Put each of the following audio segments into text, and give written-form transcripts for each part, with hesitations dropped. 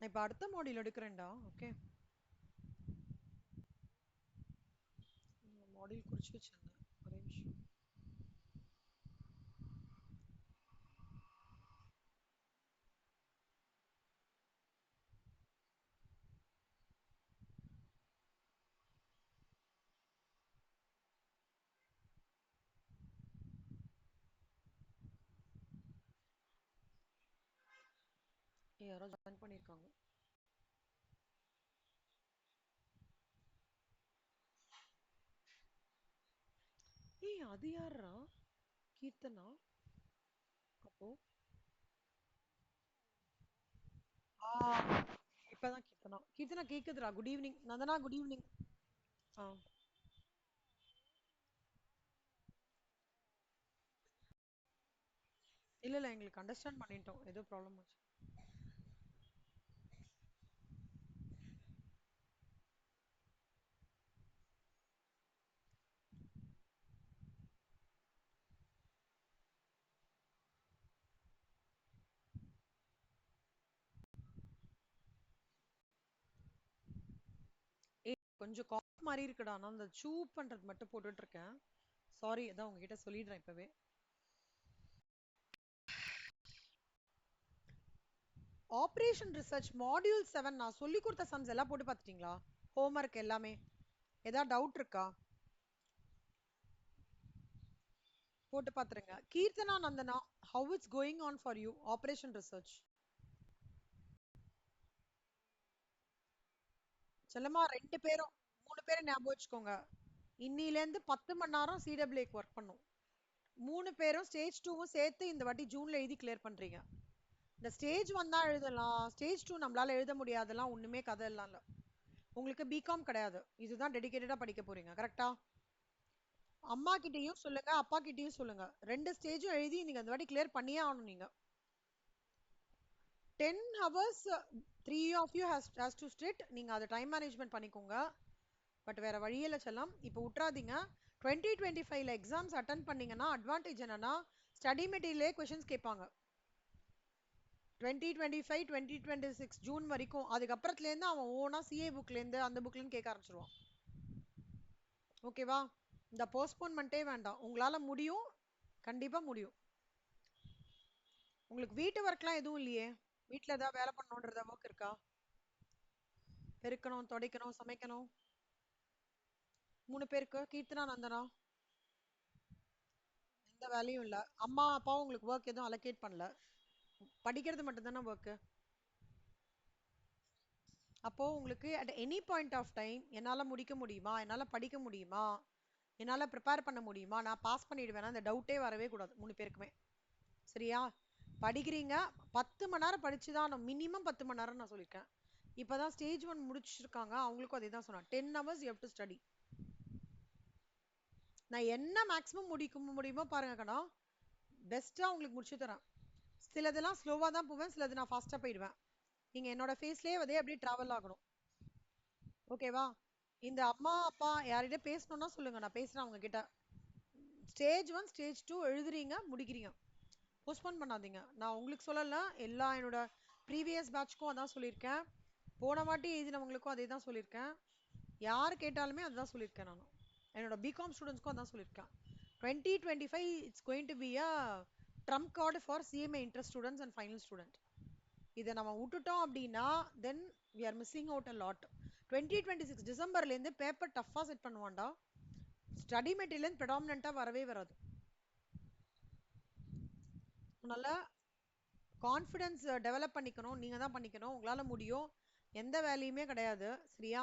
நான் இப்ப அடுத்த மாடியூல் எடுக்கிறேன்டா. ஓகே, மாடியூல் குறிச்சு வச்சிருந்தேன். ஒரே நிமிஷம். யாரோ ஜாயின் பண்ணியிருக்காங்க. ஏய், அது யாரா? கீர்த்தனா? அப்போ ஆ இப்பதான் கீர்த்தனா. கீர்த்தனா கேக்குதுடா. Good evening Nandana, good evening. ஆ இல்ல இல்ல, எங்களுக்கு அண்டர்ஸ்டாண்ட் பண்ணிட்டோம். ஏதோ ப்ராப்ளம் ஆச்சு. ஏய், கொஞ்சம் காஃப் மாதிரி இருக்குடா. நான் அந்த சூ பண்றது மட்டும் போட்டுட்டு இருக்கேன். சாரி, அதான் உங்ககிட்ட சொல்லிடுறேன் இப்பவே. ஆப்ரேஷன் ரிசர்ச் மாடியூல் 7 நான் சொல்லி கொடுத்த சம்ஸ் எல்லாம் போட்டு பார்த்துட்டீங்களா? ஹோம்ஒர்க் எல்லாமே. ஏதாவது டவுட் இருக்கா? போட்டு பார்த்துருங்க. Keerthana Nandana, how it's going on for you operation research? செல்லமா, 2 பேரும் 3 பேரும் ஞாபகம் வச்சுக்கோங்க. இன்னிலேருந்து 10 மணி நேரம் சிடபிள்யூக்கு ஒர்க் பண்ணும். 3 பேரும் ஸ்டேஜ் 2வும் சேர்த்து இந்த வாட்டி ஜூன்ல எழுதி கிளியர் பண்றீங்க. இந்த ஸ்டேஜ் 1 தான் எழுதலாம், ஸ்டேஜ் 2 நம்மளால எழுத முடியாதெல்லாம் ஒண்ணுமே கதை எல்லாம் இல்ல. உங்களுக்கு பிகாம் கிடையாது, இதுதான் டெடிகேட்டடா படிக்க போறீங்க. கரெக்டா? அம்மா கிட்டயும் சொல்லுங்க, அப்பா கிட்டயும் சொல்லுங்க. 2 ஸ்டேஜும் எழுதி நீங்க அந்த வாட்டி கிளியர் பண்ணியே ஆகணும். நீங்க 10 hours 3 of you has to sit. நீங்க அதை டைம் மேனேஜ்மெண்ட் பண்ணிக்கோங்க. பட் வேற வழியில செல்லாம் இப்ப விட்டுறாதீங்க. 2025ல எக்ஸாம்ஸ் அட்டன் பண்ணீங்கன்னா அட்வான்டேஜ் என்னன்னா, ஸ்டடி மெட்டீரியலே கொஸ்டின்ஸ் கேட்பாங்க. 2025 2026 ஜூன் வரைக்கும். அதுக்கப்புறத்துல இருந்து அவன் ஓனா சிஏ புக்ல இருந்து அந்த புக்ல இருந்து கேட்க ஆரம்பிச்சிருவான். ஓகேவா? இந்த போஸ்ட்போன்மெண்ட்டே வேண்டாம். உங்களால முடியும், கண்டிப்பா முடியும். உங்களுக்கு வீட்டு ஒர்க்லாம் எதுவும் இல்லையே? வீட்ல ஏதாவது வேலை பண்ணணுன்றத ஒர்க் இருக்கா? பெருக்கணும், துடைக்கணும், சமைக்கணும். 3 பேருக்கு. கீர்த்தனா நந்தனா எந்த வேலையும் இல்ல. அம்மா அப்பாவும் உங்களுக்கு ஒர்க் எதுவும் அலோகேட் பண்ணல. படிக்கிறது மட்டும் தானே ஒர்க்கு. அப்போ உங்களுக்கு at any point of time என்னால முடிக்க முடியுமா, என்னால படிக்க முடியுமா, என்னால ப்ரிப்பேர் பண்ண முடியுமா, நான் பாஸ் பண்ணிடுவேனா, அந்த டவுட்டே வரவே கூடாது 3 பேருக்குமே. சரியா? படிக்கிறீங்க, 10 மணி நேரம் படிச்சுதான் மினிமம் 10 மணி நேரம் நான் சொல்லியிருக்கேன். இப்பதான் ஸ்டேஜ் 1 முடிச்சிருக்காங்க, அவங்களுக்கும் அதே தான் சொன்னேன். 10 hours you have to study. நான் என்ன மேக்ஸிமம் முடிக்க முடியுமோ பாருங்க கண்ணா, பெஸ்டா உங்களுக்கு முடிச்சு தரேன். சிலதெல்லாம் ஸ்லோவா தான் போவேன், சிலது நான் ஃபாஸ்டா போயிடுவேன். நீங்க என்னோட ஃபேஸ்லயே அதே அப்படியே டிராவல் ஆகணும். ஓகேவா? இந்த அம்மா அப்பா யார்கிட்ட பேசணும்னா சொல்லுங்க, நான் பேசுறேன் அவங்க கிட்ட. ஸ்டேஜ் 1 ஸ்டேஜ் 2 எழுதுறீங்க, முடிக்கிறீங்க. போஸ்ட்போன் பண்ணாதீங்க. நான் உங்களுக்கு சொல்லல, எல்லா என்னோட ப்ரீவியஸ் பேட்ச்க்கும் அதான் சொல்லியிருக்கேன். போன வாட்டி எழுதினவங்களுக்கும் அதே தான் சொல்லியிருக்கேன். யார் கேட்டாலுமே அதுதான் சொல்லியிருக்கேன் நான். என்னோட பிகாம் ஸ்டூடெண்ட்ஸ்க்கும் அதான் சொல்லியிருக்கேன். 2025 it's going to be a trump card for CMA interest students and final student. இதை நம்ம விட்டுட்டோம் அப்படின்னா then we are missing out a lot. 2026 டிசம்பர்லேருந்து பேப்பர் டஃப்பாக செட் பண்ணுவான்டா. ஸ்டடி மெட்டீரியல் ப்ரெடாமினண்டா வரவே வராது. அதனால கான்ஃபிடன்ஸ் டெவலப் பண்ணிக்கணும். நீங்க தான் பண்ணிக்கணும். உங்களால முடியும். எந்த வேலையுமே கிடையாது. சரியா?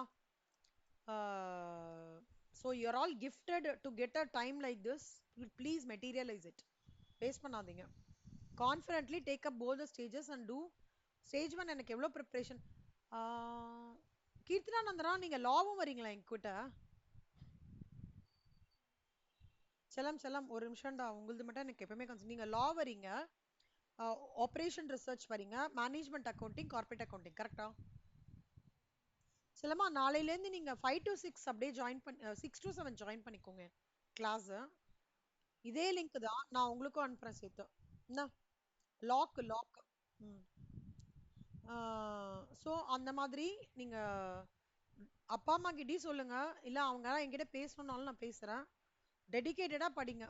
So you are all gifted to get a time like this. Please materialise it. Waste பண்ணாதீங்க. Confidently take up both the stages and do. Stage 1 எனக்கு எவ்வளோ ப்ரிப்ரேஷன். கீர்த்தனா நந்தனா, நீங்க லாவும் வரீங்களா என்கிட்ட? செல்லம் செல்லம், ஒரு நிமிஷம்டா. உங்களது மட்டும் எனக்கு எப்பவுமே நீங்க லா வரீங்க, ஆப்ரேஷன் ரிசர்ச் வரீங்க, மேனேஜ்மெண்ட் அக்கௌண்டிங், கார்பரேட் அக்கௌண்டிங். கரெக்டா? செல்லம்மா, நாளையிலேருந்து நீங்க 5 to 6 அப்படியே ஜாயின் பண்ணி 6 to 7 ஜாயின் பண்ணிக்கோங்க கிளாஸ். இதே லிங்க் தான் நான் உங்களுக்கும் அனுப்புறேன் சேர்த்து. என்ன? Lock lock. ம். ஸோ அந்த மாதிரி நீங்க அப்பா அம்மா கிட்டயும் சொல்லுங்க, இல்ல அவங்க என்கிட்ட பேசணும்னாலும் நான் பேசுறேன். டெடிகேட்டடா படிங்க.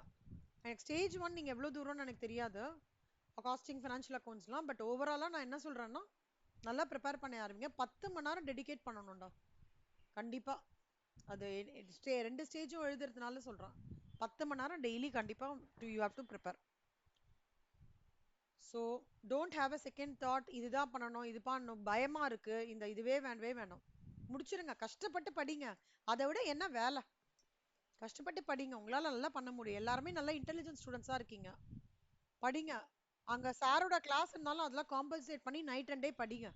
எனக்கு ஸ்டேஜ் 1 நீங்க எவ்வளவு தூரம்னு எனக்கு தெரியாது. Costing financial அக்கவுண்ட்ஸ்லாம். பட் ஓவராலா நான் என்ன சொல்றேன்னா, நல்லா ப்ரிப்பேர் பண்ண ஆரம்பிங்க. 10 மணி நேரம் டெடிகேட் பண்ணணும்டா. கண்டிப்பா. அது 2 ஸ்டேஜும் எழுதுறதுனால சொல்றேன். 10 மணி நேரம் டெய்லி கண்டிப்பா you have to prepare. So don't have a second thought, இதுதான் பண்ணணும், இது பண்ணணும், பயமா இருக்கு, இந்த இதுவே வேண்டவே வேணும். முடிச்சிருங்க. கஷ்டப்பட்டு படிங்க. அதை விட என்ன வேலை? கஷ்டப்பட்டு படிங்க. உங்களால நல்லா பண்ண முடியும். எல்லாருமே நல்லா இன்டெலிஜென்ட் ஸ்டூடெண்ட்ஸா இருக்கீங்க. படிங்க. அங்க சாரோட கிளாஸ் இருந்தாலும் அதெல்லாம் காம்பன்சேட் பண்ணி நைட் அண்ட் டே படிங்க.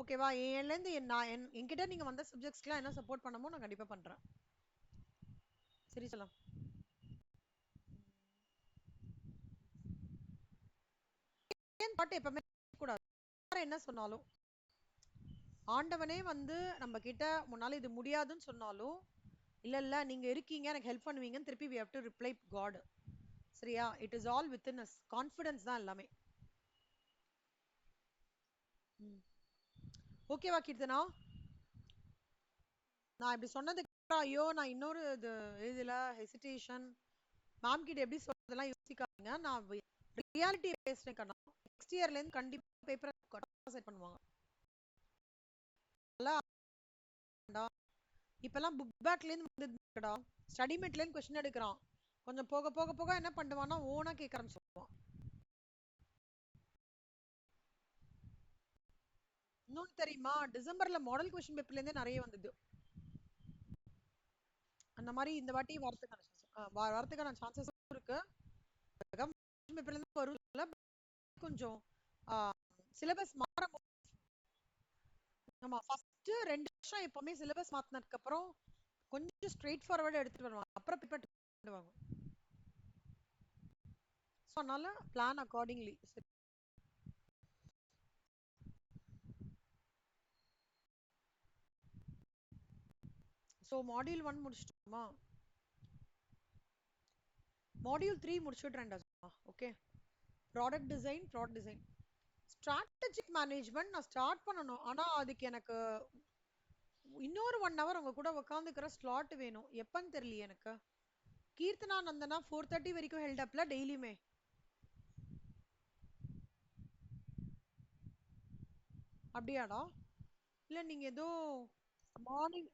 ஓகேவா? என்லேருந்து நான் என்கிட்ட நீங்க வந்த சப்ஜெக்ட்ஸ்க்குலாம் என்ன சப்போர்ட் பண்ணமோ நான் கண்டிப்பா பண்றேன். சரி சொல்லலாம். எப்பவுமே கூடாது. என்ன சொன்னாலும் ஆண்டவனே வந்து நம்ம கிட்ட முன்னால இது முடியாதுன்னு சொன்னாலும், இல்ல இல்ல நீங்க இருக்கீங்க, எனக்கு ஹெல்ப் பண்ணுவீங்கன்னு திருப்பி we have to reply God. சரியா? It is all within us. Confidence தான் எல்லாமே. ஓகேவா கீர்த்தனா? நான் இப்படி சொன்னதுக்கு ஐயோ நான் இன்னொரு இது இதுல ஹெசிடேஷன் மேம் கிட்ட எப்படி சொல்றதெல்லாம் யோசிக்காதீங்க. நான் ரியாலிட்டி பேசுறேன் கண்ணா. நெக்ஸ்ட் இயர்ல இருந்து கண்டிப்பா பேப்பர் செட் பண்ணுவாங்க. இப்பெல்லாம் புக் பேக்ல இருந்து வந்துடா, ஸ்டடி மெட்ல இருந்து क्वेश्चन எடுக்கறான். கொஞ்சம் போக போக போக என்ன பண்ணுவானா ஓனா கேட்க ஆரம்பிச்சுடுவான். இன்னொன்னு தெரியுமா, டிசம்பர்ல மாடல் क्वेश्चन பேப்பர்ல இருந்தே நிறைய வந்தது. அந்த மாதிரி இந்த வாட்டி வரதுக்கான சான்சஸ் இருக்கு. பேப்பர்ல இருந்து வரும்ல, கொஞ்சம் சிலபஸ் மாற. ஆமா, ஃபர்ஸ்ட் 2 வருஷம் எப்பவுமே சிலபஸ் மாத்தினதுக்கு அப்புறம் கொஞ்சம் ஸ்ட்ரெயிட் ஃபார்வர்டா எடுத்துட்டு வருவாங்க. அப்புறம் பேப்பர் பண்ணுவாங்க. சோ அதனால பிளான் அக்கார்டிங்லி. சோ மாடியூல் 1 முடிச்சிட்டோமா? மாடியூல் 3 முடிச்சிடுறேன்டா. Okay. Product design. Strategic management நான் ஸ்டார்ட் பண்ணணும். ஆனா அதுக்கு எனக்கு இன்னொரு 1 hour உங்க கூட உட்காந்துக்கிற ஸ்லாட் வேணும். எப்பன்னு தெரியல எனக்கு. கீர்த்தனா நந்தனா 4:30 வரைக்கும் ஹெல்ட் அப்ல டெய்லியுமே. அப்படியாடா? இல்ல நீங்க ஏதோ மார்னிங்.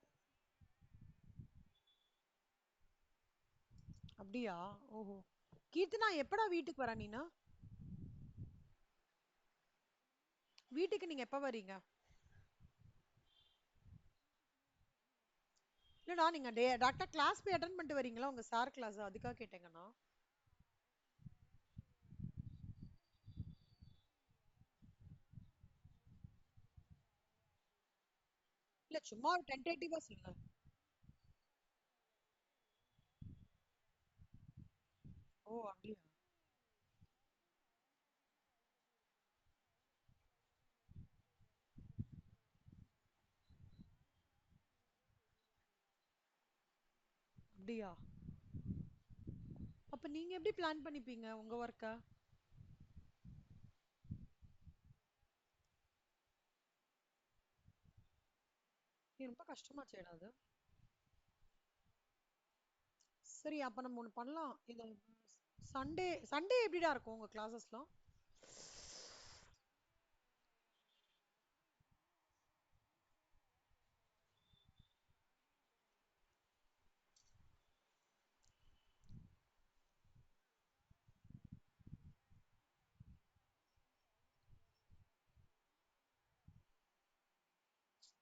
அப்படியா? ஓஹோ. கீர்த்தனா எப்படா வீட்டுக்கு வர நீனா? வீட்டுக்கு நீங்க எப்ப வரீங்க? இல்லடா நீங்க டாக்டர் கிளாஸ் போய் அட்டெண்ட் பண்ணிட்டு வரீங்களா உங்க சார் கிளாஸ்? அதுக்காக கேட்டேங்கண்ணா. இல்ல சும்மா ஒரு டென்டேட்டிவா சொல்லுங்க. ஓ அப்படியா? அப்படியா? அப்ப நீங்க எப்படி பிளான் பண்ணிப்பீங்க உங்க ஒர்க்க? ரொம்ப கஷ்டமாச்சேடா அது. சரி அப்ப நம்ம ஒண்ணு பண்ணலாம். இந்த சண்டே சண்டே எப்படிடா இருக்கும் உங்க கிளாஸஸ்லாம்?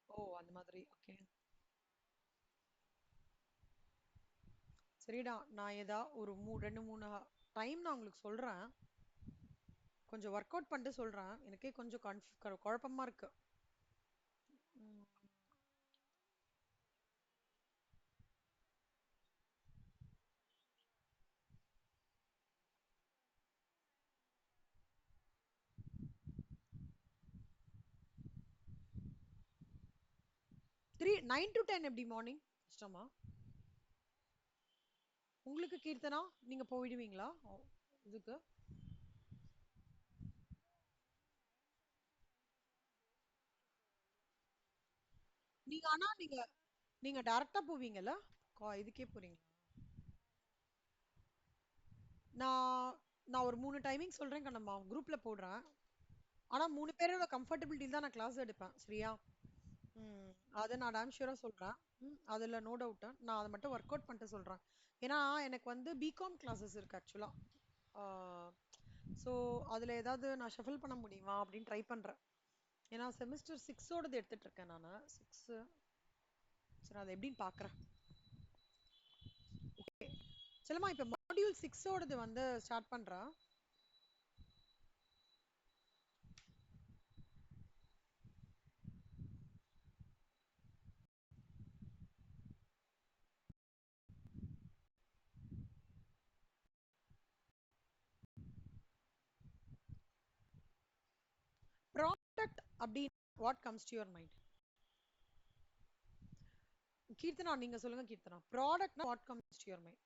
ஓ அந்த மாதிரி. ஓகே. சரிடா, நான் ஒரு 2 3 டைம் நான் உங்களுக்கு சொல்றேன். கொஞ்சம் ஒர்க் அவுட் பண்ணிட்டு சொல்றேன். எனக்கே கொஞ்சம் குழப்பமா இருக்கு. 9 to 10 எப்படி மார்னிங்? கஷ்டமா? உங்களுக்கு கீர்த்தனா நீங்க போயிடுவீங்களா இதுக்கு? நீங்க ஆனா நீங்க நீங்க டைரக்டா போவீங்கல்ல? இதுக்கே போறீங்க. நான் நான் ஒரு 3 டைமிங் சொல்றேன் கண்ணம்மா. குரூப்ல போடுறேன். ஆனா 3 பேரோட கம்ஃபர்டபிலிட்டில தான் நான் கிளாஸ் எடுப்பேன். சரியா? ம். அத நான் டாம் ஷூரா சொல்றேன். அதுல நோ டவுட். நான் அத மட்டும் ஒர்க் அவுட் பண்ணிட்டு சொல்றேன். ஏன்னா எனக்கு வந்து பிகாம் கிளாஸஸ் இருக்கு ஆக்சுவலா. ஆ ஸோ அதுல ஏதாவது நான் ஷஃபில் பண்ண முடியுமா அப்படின்னு ட்ரை பண்றேன். ஏன்னா செமிஸ்டர் 6 ஓடது எடுத்துட்டு இருக்கேன் நானு. 6 சரி அதை எப்படின்னு பாக்குறேன். ஓகே. சொல்லுமா இப்ப மாடியூல் 6 ஓடது வந்து ஸ்டார்ட் பண்றேன். ப்ராடக்ட் அப்படின்னு what comes to your mind? Keerthana நீங்க சொல்லுங்க கீர்த்தனா. ப்ராடக்ட்னா what comes to your mind?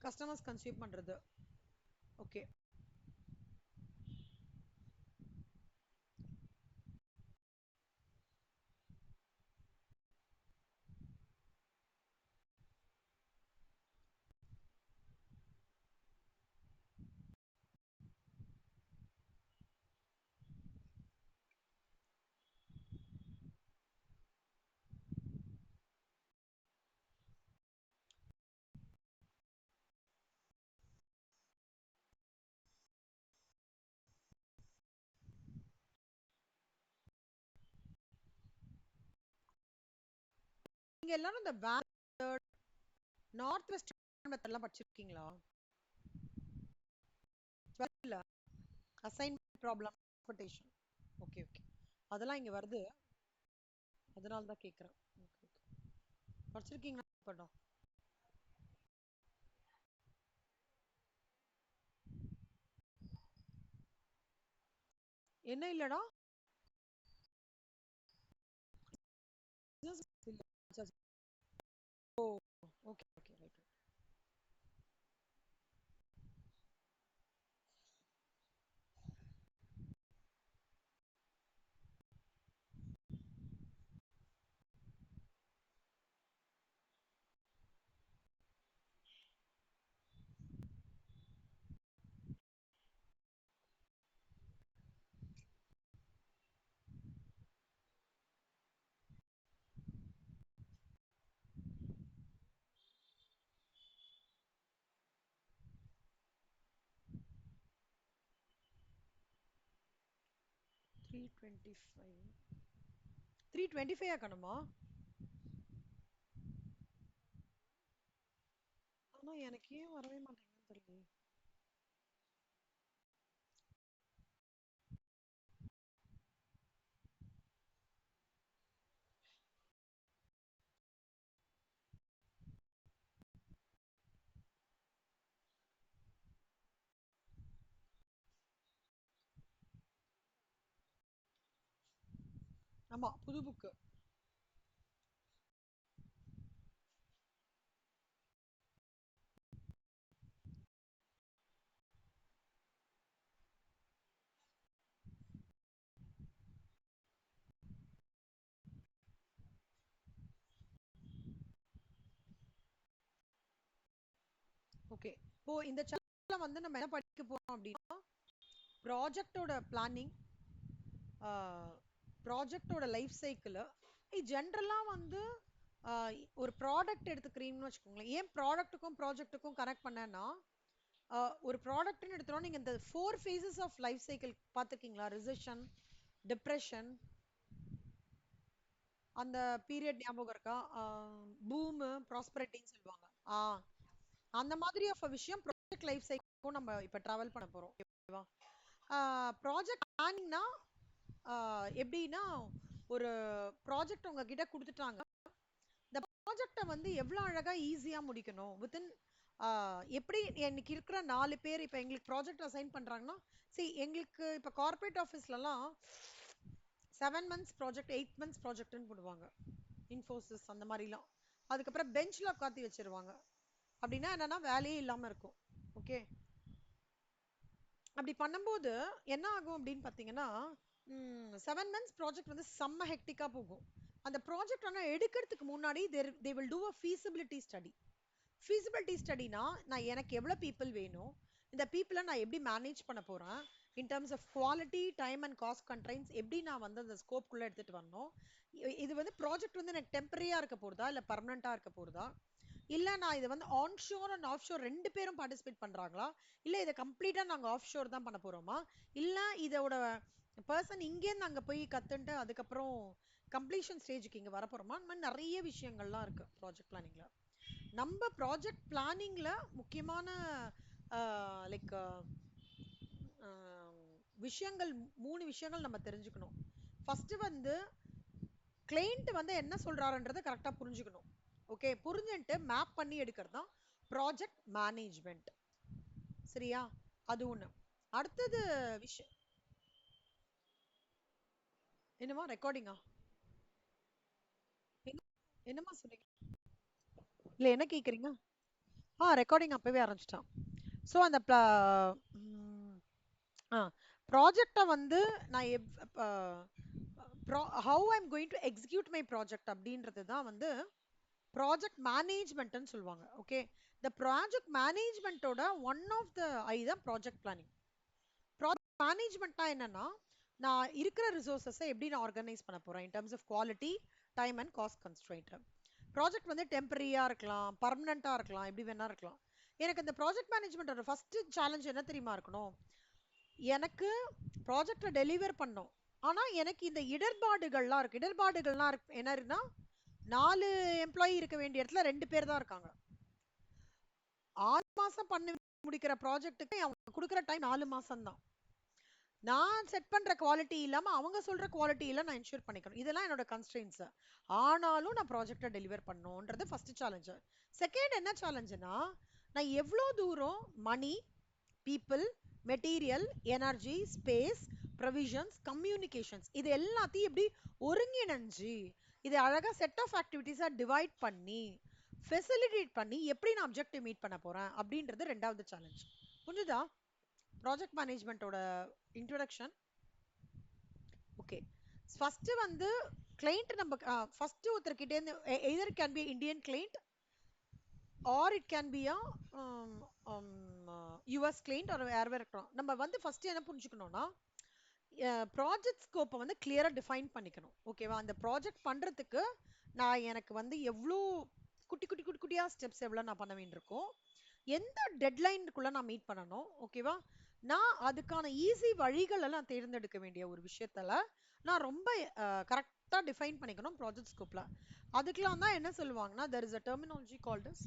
Customers consume பண்றது. ஓகே. நீங்க எல்லாரும் இந்த நார்த் வெஸ்ட் மெத்தட்லாம் படிச்சிருக்கீங்களா? 12ல assignment problem expectation. Okay okay. அதெல்லாம் இங்க வருது. அதனால தான் கேக்குறேன். Okay okay. படிச்சிருக்கீங்களா படம்? என்ன இல்லடா? Business இல்ல. Oh okay okay right. 325. 325 ஆக்கணுமா? ஆனா எனக்கு ஏன் வரவே மாட்டேங்குதுன்னு தெரியல. ஆமா புது புக்கு. ஓகே. இப்போ இந்த சாப்டர்ல வந்து நம்ம என்ன படிக்க போறோம் அப்படின்னா ப்ராஜெக்ட்டோட பிளானிங், ப்ராஜெக்ட்டோட லைஃப் சைக்கிள். ஜென்ரலா வந்து ஒரு ப்ராடக்ட் எடுத்துக்கிறீங்கன்னு வச்சுக்கோங்களேன். ஏன் ப்ராடக்ட்டுக்கும் ப்ராஜெக்ட்டுக்கும் கனெக்ட் பண்ணேன்னா ஒரு ப்ராடக்ட்னு எடுத்தோம்னா நீங்க இந்த 4 phases ஆஃப் லைஃப் சைக்கிள் பார்த்துருக்கீங்களா? ரிசெஷன், டிப்ரெஷன், அந்த பீரியட் ஞாபகம் இருக்கா? பூம், ப்ராஸ்பரிட்டின்னு சொல்லுவாங்க. ஆ அந்த மாதிரி ஆஃப் விஷயம் ப்ராஜெக்ட் லைஃப் சைக்கிளுக்கும் நம்ம இப்ப டிராவல் பண்ண போறோம். ஓகேவா? ப்ராஜெக்ட் பிளானிங்னா எப்படின்னா ஒரு ப்ராஜெக்ட் உங்ககிட்ட கொடுத்துட்டாங்க. இந்த ப்ராஜெக்ட வந்து எவ்வளவு அழகா ஈஸியா முடிக்கணும் வித்தின் எப்படி இன்னைக்கு இருக்கிற 4 பேர் இப்ப எங்களுக்கு ப்ராஜெக்ட் அசைன் பண்றாங்கன்னா எங்களுக்கு இப்ப கார்ப்பரேட் ஆஃபீஸ்லலாம் 7 months ப்ராஜெக்ட் 8 months ப்ராஜெக்ட்னு போடுவாங்க இன்ஃபோசிஸ் அந்த மாதிரிலாம். அதுக்கப்புறம் பெஞ்ச்ல உட்காத்தி வச்சிருவாங்க. அப்படின்னா என்னன்னா வேலையே இல்லாம இருக்கும். ஓகே, அப்படி பண்ணும்போது என்ன ஆகும் அப்படின்னு பாத்தீங்கன்னா 7 months ப்ராஜெக்ட் வந்து செம்ம ஹெக்டிக்கா போகும். அந்த ப்ராஜெக்ட் ஆனா எடுக்கிறதுக்கு முன்னாடி they will do a feasibility study. feasibility ஸ்டடினா நான் எனக்கு எவ்வளவு பீப்புள் வேணும், இந்த பீப்புளை நான் எப்படி மேனேஜ் பண்ண போறேன், in terms of quality time and cost constraints எப்படி நான் வந்து அந்த ஸ்கோப்குள்ள எடுத்துட்டு வரணும். இது வந்து ப்ராஜெக்ட் வந்து எனக்கு டெம்பரரியா இருக்க போறதா இல்ல பர்மனண்டா இருக்க போறதா, இல்ல நான் இது வந்து on sure and half sure ரெண்டு பேரும் பார்ட்டிசிபேட் பண்றாங்களா, இல்ல இதை கம்ப்ளீட்டா நாங்க ஆஃப் ஷோர் தான் பண்ண போறோமா, இல்ல இதோட பர்சன் இங்கேருந்து அங்க போய் கத்துட்டு அதுக்கப்புறம் கம்ப்ளீஷன் ஸ்டேஜுக்கு இங்க வர போறோமா. இந்த மாதிரி நிறைய விஷயங்கள்லாம் இருக்கு ப்ராஜெக்ட் பிளானிங்ல. நம்ம ப்ராஜெக்ட் பிளானிங்ல முக்கியமான லைக் விஷயங்கள் 3 விஷயங்கள் நம்ம தெரிஞ்சுக்கணும். ஃபர்ஸ்ட் வந்து கிளையண்ட் வந்து என்ன சொல்றாருன்றதை கரெக்டா புரிஞ்சுக்கணும். ஓகே, புரிஞ்சுட்டு மேப் பண்ணி எடுக்கிறது தான் ப்ராஜெக்ட் மேனேஜ்மெண்ட். சரியா, அது ஒண்ணு. அடுத்தது விஷயம் என்னமா ரெக்கார்டிங்கா, என்னமா சொன்னீங்க, இல்ல என்ன கேக்குறீங்க? ரெக்கார்டிங் அப்பவே ஆரம்பிச்சிட்டான். ஸோ அந்த ப்ராஜெக்டை வந்து நான் how I'm going to execute my project அப்படின்றது தான் வந்து ப்ராஜெக்ட் மேனேஜ்மெண்ட்னு சொல்லுவாங்க. ஓகே, இந்த ப்ராஜெக்ட் மேனேஜ்மெண்ட்டோட ஒன் ஆஃப் த ஐ தான் ப்ராஜெக்ட் பிளானிங். ப்ராஜெக்ட் மேனேஜ்மெண்ட்னா என்னன்னா, நான் இருக்கிற ரிசோர்ஸஸை எப்படி நான் ஆர்கனைஸ் பண்ண போறேன் in terms of quality time and cost constraint. Project வந்து டெம்பரரியா இருக்கலாம், பர்மனண்டா இருக்கலாம், எப்படி வேணா இருக்கலாம். எனக்கு இந்த ப்ராஜெக்ட் மேனேஜ்மெண்டோட ஃபர்ஸ்ட் சேலஞ்ச் என்ன தெரியுமா இருக்கணும், எனக்கு ப்ராஜெக்டை டெலிவர் பண்ணோம், ஆனா எனக்கு இந்த இடர்பாடுகள்லாம் இருக்கு. இடர்பாடுகள்லாம் என்ன இருக்குன்னா, 4 எம்ப்ளாயி இருக்க வேண்டிய இடத்துல 2 பேர் தான் இருக்காங்க. 6 மாசம் பண்ணி முடிக்கிற ப்ராஜெக்ட்டுக்கு அவங்க கொடுக்குற டைம் 4 மாசம் தான். நான் செட் பண்ற குவாலிட்டி இல்லாம அவங்க சொல்ற குவாலிட்டியில நான் என்ஷூர் பண்ணிக்கணும். இதெல்லாம் என்னோட கன்ஸ்ட்ரெயின்ஸ். ஆனாலும் நான் ப்ராஜெக்டை டெலிவர் பண்ணணும்ன்றது ஃபர்ஸ்ட் சேலஞ்ச். செகண்ட் என்ன சேலஞ்சுனா, நான் எவ்வளவு தூரம் money, people, material, energy, space, provisions, communications இது எல்லாத்தையும் எப்படி ஒருங்கிணைஞ்சு இது அழகா செட் ஆஃப் ஆக்டிவிட்டிஸா டிவைட் பண்ணி ஃபெசிலிட்டேட் பண்ணி எப்படி நான் அப்ஜெக்டிவ் மீட் பண்ண போறேன் அப்படின்றது ரெண்டாவது சேலஞ்ச். புரிஞ்சுதா ப்ராஜெக்ட் மேனேஜ்மெண்ட்டோட இன்ட்ரோடக்ஷன்? ஓகே, ஃபர்ஸ்ட் வந்து கிளையண்ட் நம்ம ஃபர்ஸ்ட் ஒருத்தர்கிட்ட இருந்து either can be Indian client or it can be a US client or வேற வேற இருக்கலாம். நம்ம வந்து ஃபர்ஸ்ட் என்ன புரிஞ்சுக்கணும்னா, ப்ராஜெக்ட் ஸ்கோப்பை வந்து கிளியரா டிஃபைன் பண்ணிக்கணும். ஓகேவா, அந்த ப்ராஜெக்ட் பண்றதுக்கு நான் எனக்கு வந்து எவ்வளோ குட்டி குட்டி குட்டி குட்டியா ஸ்டெப்ஸ் எவ்வளோ நான் பண்ண வேண்டியிருக்கும், எந்த டெட்லைனுக்குள்ள நான் மீட் பண்ணணும். ஓகேவா, நான் அதுக்கான ஈஸி வழிகள் எல்லாம் தேர்ந்தெடுக்க வேண்டிய ஒரு விஷயத்துல நான் ரொம்ப கரெக்டா டிஃபைன் பண்ணிக்கணும் ப்ராஜெக்ட் ஸ்கோப்ல. அதுக்கெல்லாம் தான் என்ன சொல்லுவாங்கன்னா, there is a terminology called as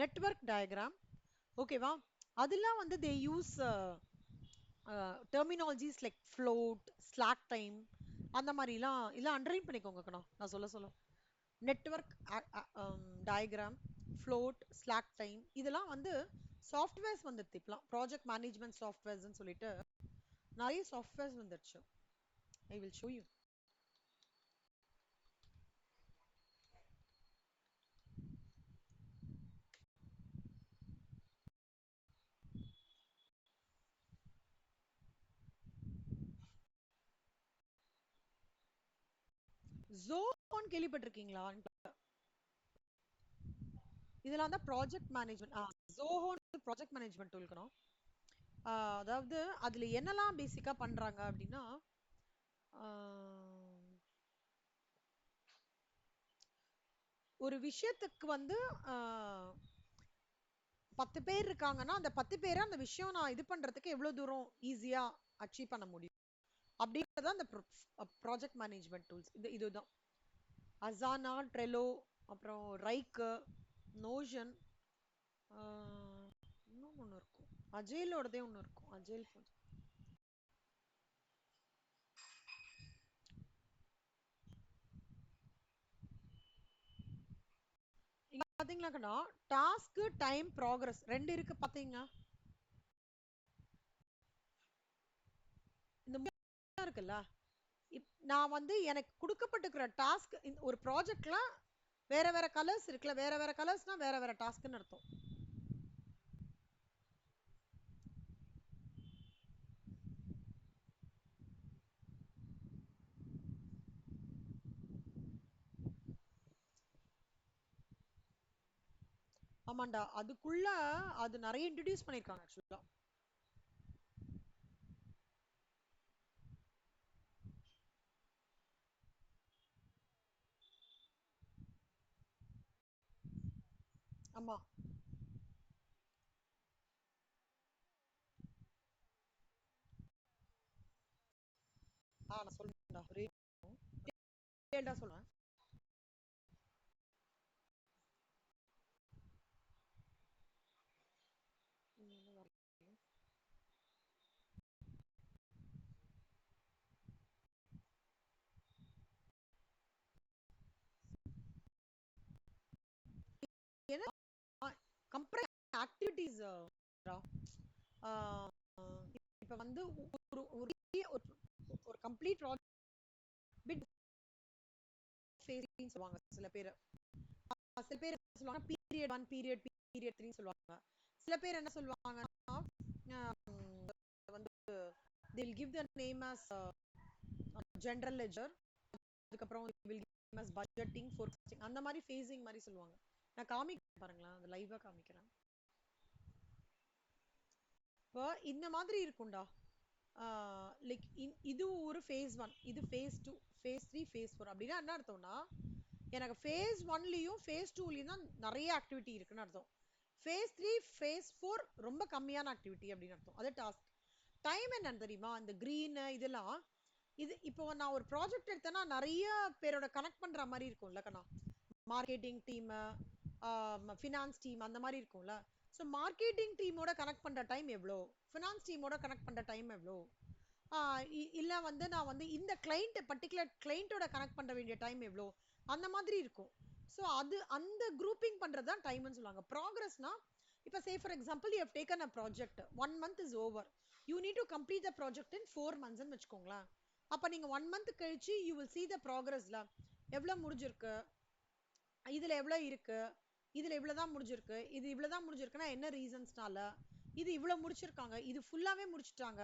network diagram. ஓகேவா, அதெல்லாம் வந்து they use terminologies like float, slack time அந்த மாதிரிலாம் இல்லை அண்டர்லைன் பண்ணிக்கோங்க கண்ணா நான் சொல்ல network diagram, float, slack time இதெல்லாம் வந்து சாஃப்ட்வேர்ஸ் வந்துடுது. இப்பலாம் ப்ராஜெக்ட் மேனேஜ்மெண்ட் சாஃப்ட்வேர்ஸ்னு சொல்லிட்டு நிறைய சாஃப்ட்வேர்ஸ் வந்துடுச்சு. I will show you. ஜோஹோன்னு கேள்விப்பட்டிருக்கீங்களா? இதெல்லாம் தான் ப்ராஜெக்ட் மேனேஜ்மெண்ட். ஜோஹோன்னு ப்ராஜெக்ட் மேனேஜ்மெண்ட் இருக்கணும். அதாவது அதுல என்னெல்லாம் பேசிக்கா பண்றாங்க அப்படின்னா, ஒரு விஷயத்துக்கு வந்து 10 பேர் இருக்காங்கன்னா அந்த 10 பேரை அந்த விஷயம் நான் இது பண்றதுக்கு எவ்வளவு தூரம் ஈஸியா அச்சீவ் பண்ண முடியும் அப்படின்றது அந்த ப்ராஜெக்ட் மேனேஜ்மெண்ட் டூல்ஸ். இதுதான் அசானா, ட்ரெலோ, அப்புறம் ரைக்கு, நோஷன், இன்னும் ஒன்று இருக்கும், அஜேலோடதே ஒன்று இருக்கும், அஜேல். இங்க பாத்தீங்கன்னாக்கா டாஸ்க், டைம், ப்ராக்ரஸ் ரெண்டு இருக்கு பாத்தீங்க. இந்த இருக்குல்ல, நான் வந்து எனக்கு கொடுக்கப்பட்டிருக்கிற டாஸ்க் ஒரு ப்ராஜெக்ட்ல வேற வேற கலர்ஸ் இருக்குல்ல, வேற வேற கலர்ஸ்னா வேற வேற டாஸ்க்னு அர்த்தம். ஆமாண்டா, அதுக்குள்ள அது நிறைய இன்ட்ரடியூஸ் பண்ணிருக்காங்க ஆக்சுவலா. ஆமா. நான் சொல்றேன்டா, ஒரே டீடைல்டா சொல்றேன். ஏன்னா கம்பெனி ஆக்டிவிட்டீஸ் இப்ப வந்து ஒரு ஒரு ஒரு கம்ப்ளீட் ப்ராஜெக்ட் பிட் ஃபேஸிங் சொல்லுவாங்க சில பேர். சில பேர் சொல்லுவாங்க பீரியட் 1 பீரியட் பீரியட் 3 சொல்லுவாங்க. சில பேர் என்ன சொல்லுவாங்கன்னா வந்து they will give the name as general ledger, அதுக்கப்புறம் will give the name as budgeting forecasting, அந்த மாதிரி ஃபேஸிங் மாதிரி சொல்லுவாங்க. நான் காமிக்கிறேன் பாருங்களேன், அது லைவா காமிக்கிறேன். இப்போ இந்த மாதிரி இருக்கும்டா. லைக் இது ஒரு ஃபேஸ் 1, இது ஃபேஸ் 2, ஃபேஸ் 3, ஃபேஸ் 4 அப்படின்னா என்ன அர்த்தம்னா, எனக்கு ஃபேஸ் 1லயும் ஃபேஸ் 2லயும் தான் நிறைய ஆக்டிவிட்டி இருக்குன்னு அர்த்தம். ஃபேஸ் 3, ஃபேஸ் 4 ரொம்ப கம்மியான ஆக்டிவிட்டி அப்படின்னு அர்த்தம். அது டாஸ்க் டைம் என்னன்னு தெரியுமா? இந்த கிரீன் இதெல்லாம், இது இப்போ நான் ஒரு ப்ராஜெக்ட் எடுத்தேன்னா நிறைய பேரோட கனெக்ட் பண்ற மாதிரி இருக்கும்ல கண்ணா. மார்க்கெட்டிங் டீம், ஃபினான்ஸ் டீம் அந்த மாதிரி இருக்கும்ல. ஸோ மார்க்கெட்டிங் டீமோட கனெக்ட் பண்ற டைம் எவ்வளோ, ஃபினான்ஸ் டீமோட கனெக்ட் பண்ற டைம் எவ்வளோ, இல்ல வந்து நான் வந்து இந்த கிளைண்ட் பர்டிகுலர் கிளைண்டோட கனெக்ட் பண்ண வேண்டிய டைம் எவ்வளோ, அந்த மாதிரி இருக்கும். ஸோ அது அந்த குரூப்பிங் பண்றது தான் டைம்னு சொல்லுவாங்க. ப்ராக்ரஸ்னா இப்போ say for example you have taken a project 1 month is over, you need to complete the project in 4 months வச்சுக்கோங்களேன். அப்ப நீங்க 1 month கழிச்சு யூ வில் see the progressல எவ்வளவு முடிஞ்சிருக்கு, இதுல எவ்வளவு இருக்கு, இதுல இவ்வளவுதான் முடிஞ்சிருக்கு, இது இவ்வளவுதான் முடிஞ்சிருக்குன்னா என்ன ரீசன்ஸ்னால, இது இவ்வளவு முடிச்சிருக்காங்க, இது ஃபுல்லாவே முடிச்சிட்டாங்க,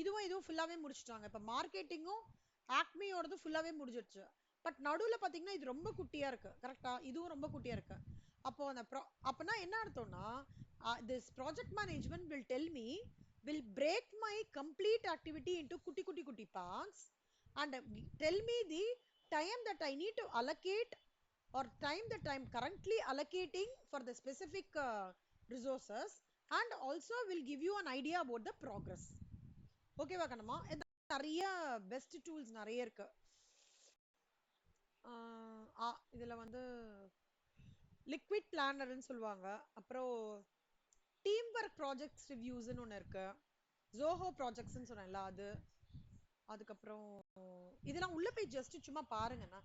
இதுவும் ஃபுல்லாவே முடிச்சிட்டாங்க. இப்ப மார்க்கெட்டிங்கும் ஆக்மியோடது ஃபுல்லாவே முடிஞ்சிருச்சு. பட் நடுவுல பாத்தீங்கன்னா இது ரொம்ப குட்டியா இருக்கு, கரெக்டா? இதுவும் ரொம்ப குட்டியா இருக்கு. அப்போ அந்த அப்பனா என்ன அர்த்தம்னா, this project management will tell me, will break my complete activity into குட்டி குட்டி குட்டி parts and tell me the time that I need to allocate or time that I'm currently allocating for the specific resources, and also will give you an idea about the progress. ஓகேவா கண்ணம்மா? நிறைய best tools நிறைய இருக்கு. இதுல வந்து liquid பிளானர்னு சொல்லுவாங்க, அப்புறம் team work projects ரிவ்யூஸ்னு ஒன்று இருக்கு, ஜோஹோ ப்ராஜெக்ட்ஸ்னு சொன்னேன்ல அது, அதுக்கப்புறம் இதெல்லாம் உள்ள போய் ஜஸ்ட் சும்மா பாருங்கண்ணா.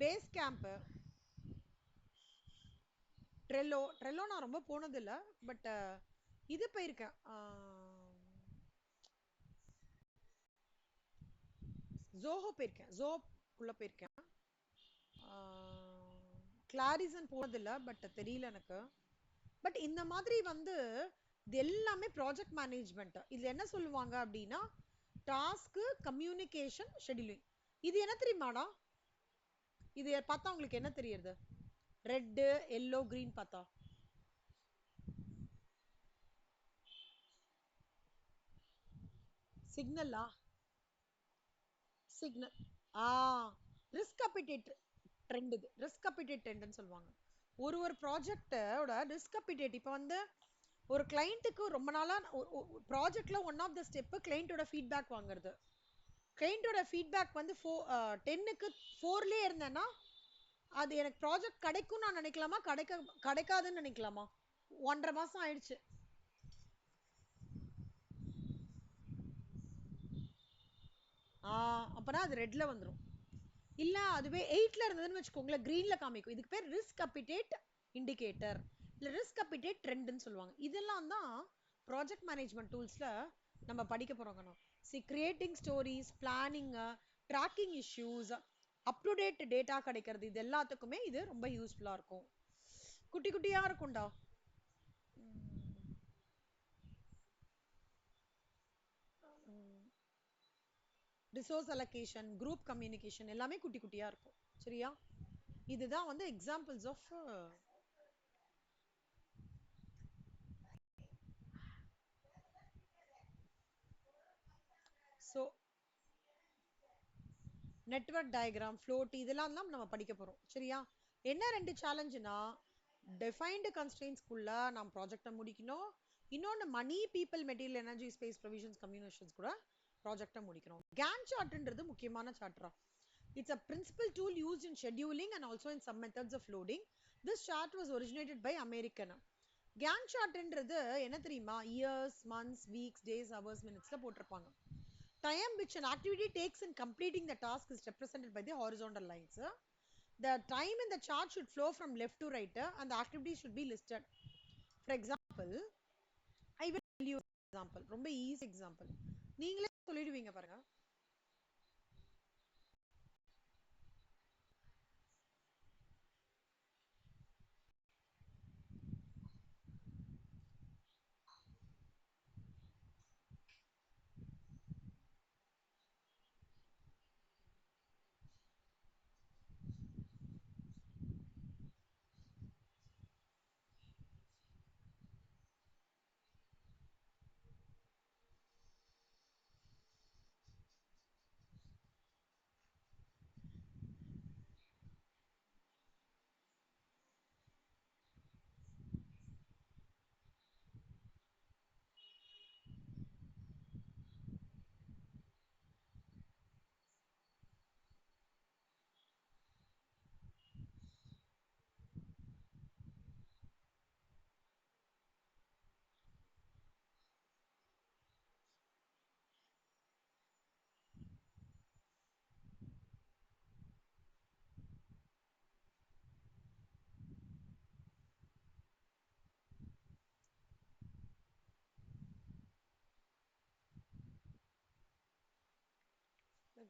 பேஸ் கேம்ப், ட்ரெல்லோ நான் ரொம்ப போனது இல்லை, பட் இது போயிருக்கேன், ஜோஹோ போயிருக்கேன், உள்ள போயிருக்கேன். கிளாரிசன் போனதில்லை, பட் தெரியல எனக்கு. பட் இந்த மாதிரி வந்து இது எல்லாமே ப்ராஜெக்ட் மேனேஜ்மெண்ட். இதுல என்ன சொல்லுவாங்க அப்படின்னா டாஸ்க், கம்யூனிகேஷன், ஷெட்யூலிங். இது என்ன தெரியுமாடா? இது பார்த்தா உங்களுக்கு என்ன தெரியுது? ரெட், எல்லோ, கிரீன் பார்த்தா சிக்னலா? சிக்னல். ரிஸ்க் அப்பிடேட் ட்ரெண்ட், இது ரிஸ்க் அப்பிடேட் ட்ரெண்ட்னு சொல்லுவாங்க. ஒரு ப்ராஜெக்டோட ரிஸ்க் அப்பிடேட். இப்போ வந்து ஒரு கிளைண்ட்டுக்கு ரொம்ப நாளா ப்ராஜெக்ட்ல ஒன் ஆஃப் த ஸ்டெப் கிளைண்டோட ஃபீட்பேக் வாங்குறது. கிளைண்டோட ஃபீட்பேக் வந்து 10க்கு 4லயே இருந்தேன்னா அது எனக்கு ப்ராஜெக்ட் கிடைக்கும் நான் நினைக்கலாமா, கிடைக்காதுன்னு நினைக்கலாமா? 1.5 மாசம் ஆயிடுச்சு. அப்பனா அது ரெட்ல வந்துரும். இல்ல அதுவே 8ல இருந்ததுன்னு வச்சுக்கோங்களேன், கிரீன்ல காமிக்கும். இதுக்கு பேர் ரிஸ்க் அப்பிடேட் இண்டிகேட்டர், இல்ல ரிஸ்க் அப்பிடேட் ட்ரெண்ட்னு சொல்லுவாங்க. இதெல்லாம் தான் ப்ராஜெக்ட் மேனேஜ்மெண்ட் டூல்ஸ்ல நம்ம படிக்க போறோம். C creating stories, planning, tracking issues, up to date data கிடைக்கிறது, இது எல்லாத்துக்குமே இது ரொம்ப யூஸ்ஃபுல்லா இருக்கும். குட்டி குட்டியா இருக்கும்டா. ரிசோர்ஸ் அலோகேஷன், குரூப் கம்யூனிகேஷன் எல்லாமே குட்டி குட்டியா இருக்கும். சரியா? இதுதான் வந்து examples of. So network diagram, float இதெல்லாம் தான் நம்ம படிக்க போறோம். சரியா? என்ன ரெண்டு சேலஞ்சுனா, டிஃபைன்டு கன்ஸ்ட்ரெயின்ஸ்க்குள்ள நாம் ப்ராஜெக்டை முடிக்கணும். இன்னொன்று money, people, material, energy, space, provisions, communications கூட ப்ராஜெக்டை முடிக்கணும். கேன் சார்ட்ன்றது முக்கியமான சார்ட்ரா. It's a principal tool used in scheduling and also in some methods of loading. This chart was originated by American. Gantt chartன்றது என்ன தெரியுமா? Years, months, weeks, days, hours, minutesல போட்டிருப்பாங்க. Time which an activity takes in completing the task is represented by the horizontal lines. The time in the chart should flow from left to right and the activity should be listed. For example, I will tell you an example. ரொம்ப easy example. நீங்களே சொல்லிடுவீங்க பாருங்க.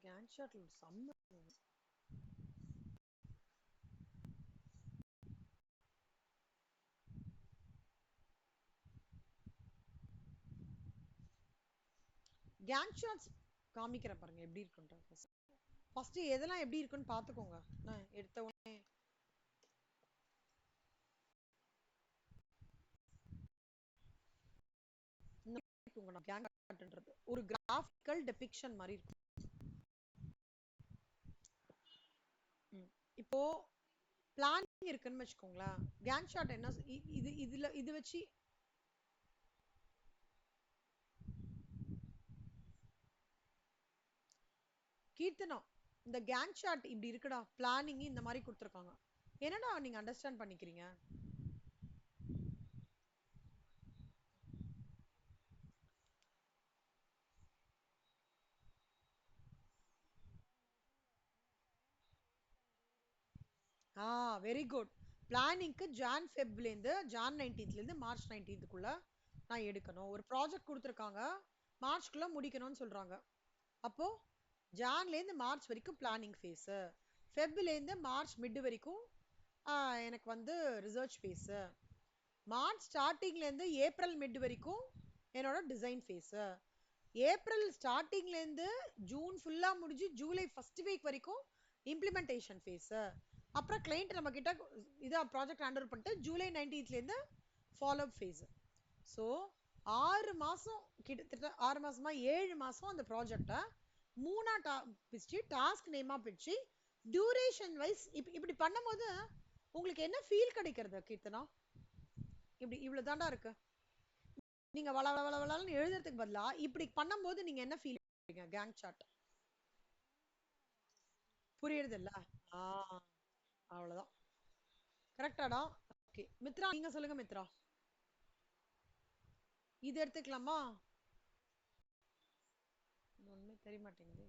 Gantt chart செம்ம. Gantt charts காமிக்கிறேன் பாருங்க எப்படி இருக்குன்ட்டு. First எதெல்லாம் எப்படி இருக்குன்னு பாத்துக்கோங்க. நான் எடுத்த உடனே Gantt chartன்றது ஒரு கிராஃபிக்கல் டெபிக்ஷன் மாதிரி இருக்கும். இப்போ பிளானிங் இருக்குன்னு வச்சுக்கோங்களேன். Gantt chart என்ன இது வச்சு கீர்த்தனா, இந்த Gantt chart இப்படி இருக்குடா, பிளானிங் இந்த மாதிரி கொடுத்துருக்காங்க. என்னடா நீங்க அண்டர்ஸ்டாண்ட் பண்ணிக்கிறீங்க? Very good. பிளானிங்க்கு ஜான் ஃபெப்லேருந்து ஜான் 19th மார்ச் 19th நான் எடுக்கணும். ஒரு ப்ராஜெக்ட் கொடுத்துருக்காங்க, மார்ச்க்குள்ள முடிக்கணும்னு சொல்றாங்க. அப்போ ஜான்லேருந்து மார்ச் வரைக்கும் பிளானிங் ஃபேஸு, ஃபெப்லேருந்து மார்ச் மிட் வரைக்கும் எனக்கு வந்து ரிசர்ச் ஃபேஸு, மார்ச் ஸ்டார்டிங்லேருந்து ஏப்ரல் மிட் வரைக்கும் என்னோட டிசைன் ஃபேஸு, ஏப்ரல் ஸ்டார்டிங்லேருந்து ஜூன் ஃபுல்லாக முடிஞ்சு ஜூலை ஃபர்ஸ்ட் வீக் வரைக்கும் இம்ப்ளிமெண்டேஷன் ஃபேஸு, அப்புறம் கிளைண்ட் நம்ம கிட்ட இதை ப்ராஜெக்ட் ஹேண்டல் பண்ணிட்டு July 19th follow up phase. So 6 மாதம், கிட்டத்தட்ட 6 மாதமா 7 மாதம் அந்த ப்ராஜெக்டை பிரிச்சு டாஸ்க் நேமாக பிரிச்சு டியூரேஷன் வைஸ் இப்படி பண்ணும்போது உங்களுக்கு என்ன ஃபீல் கிடைக்கிறது கீர்த்தனா? இப்படி இவ்வளவு தாண்டா இருக்கு, நீங்க வள வள வளன்னு எழுதுறதுக்கு பதிலா இப்படி பண்ணும்போது நீங்க என்ன ஃபீல் பண்ணுவீங்க? Gantt chart புரியுறது இல்ல? அவ்வளவுதான். கரெக்டாடா? ஓகே மித்ரா, நீங்க சொல்லுங்க மித்ரா. இது எடுத்துக்கலாமா? ஒண்ணுமே தெரிய மாட்டேங்குது.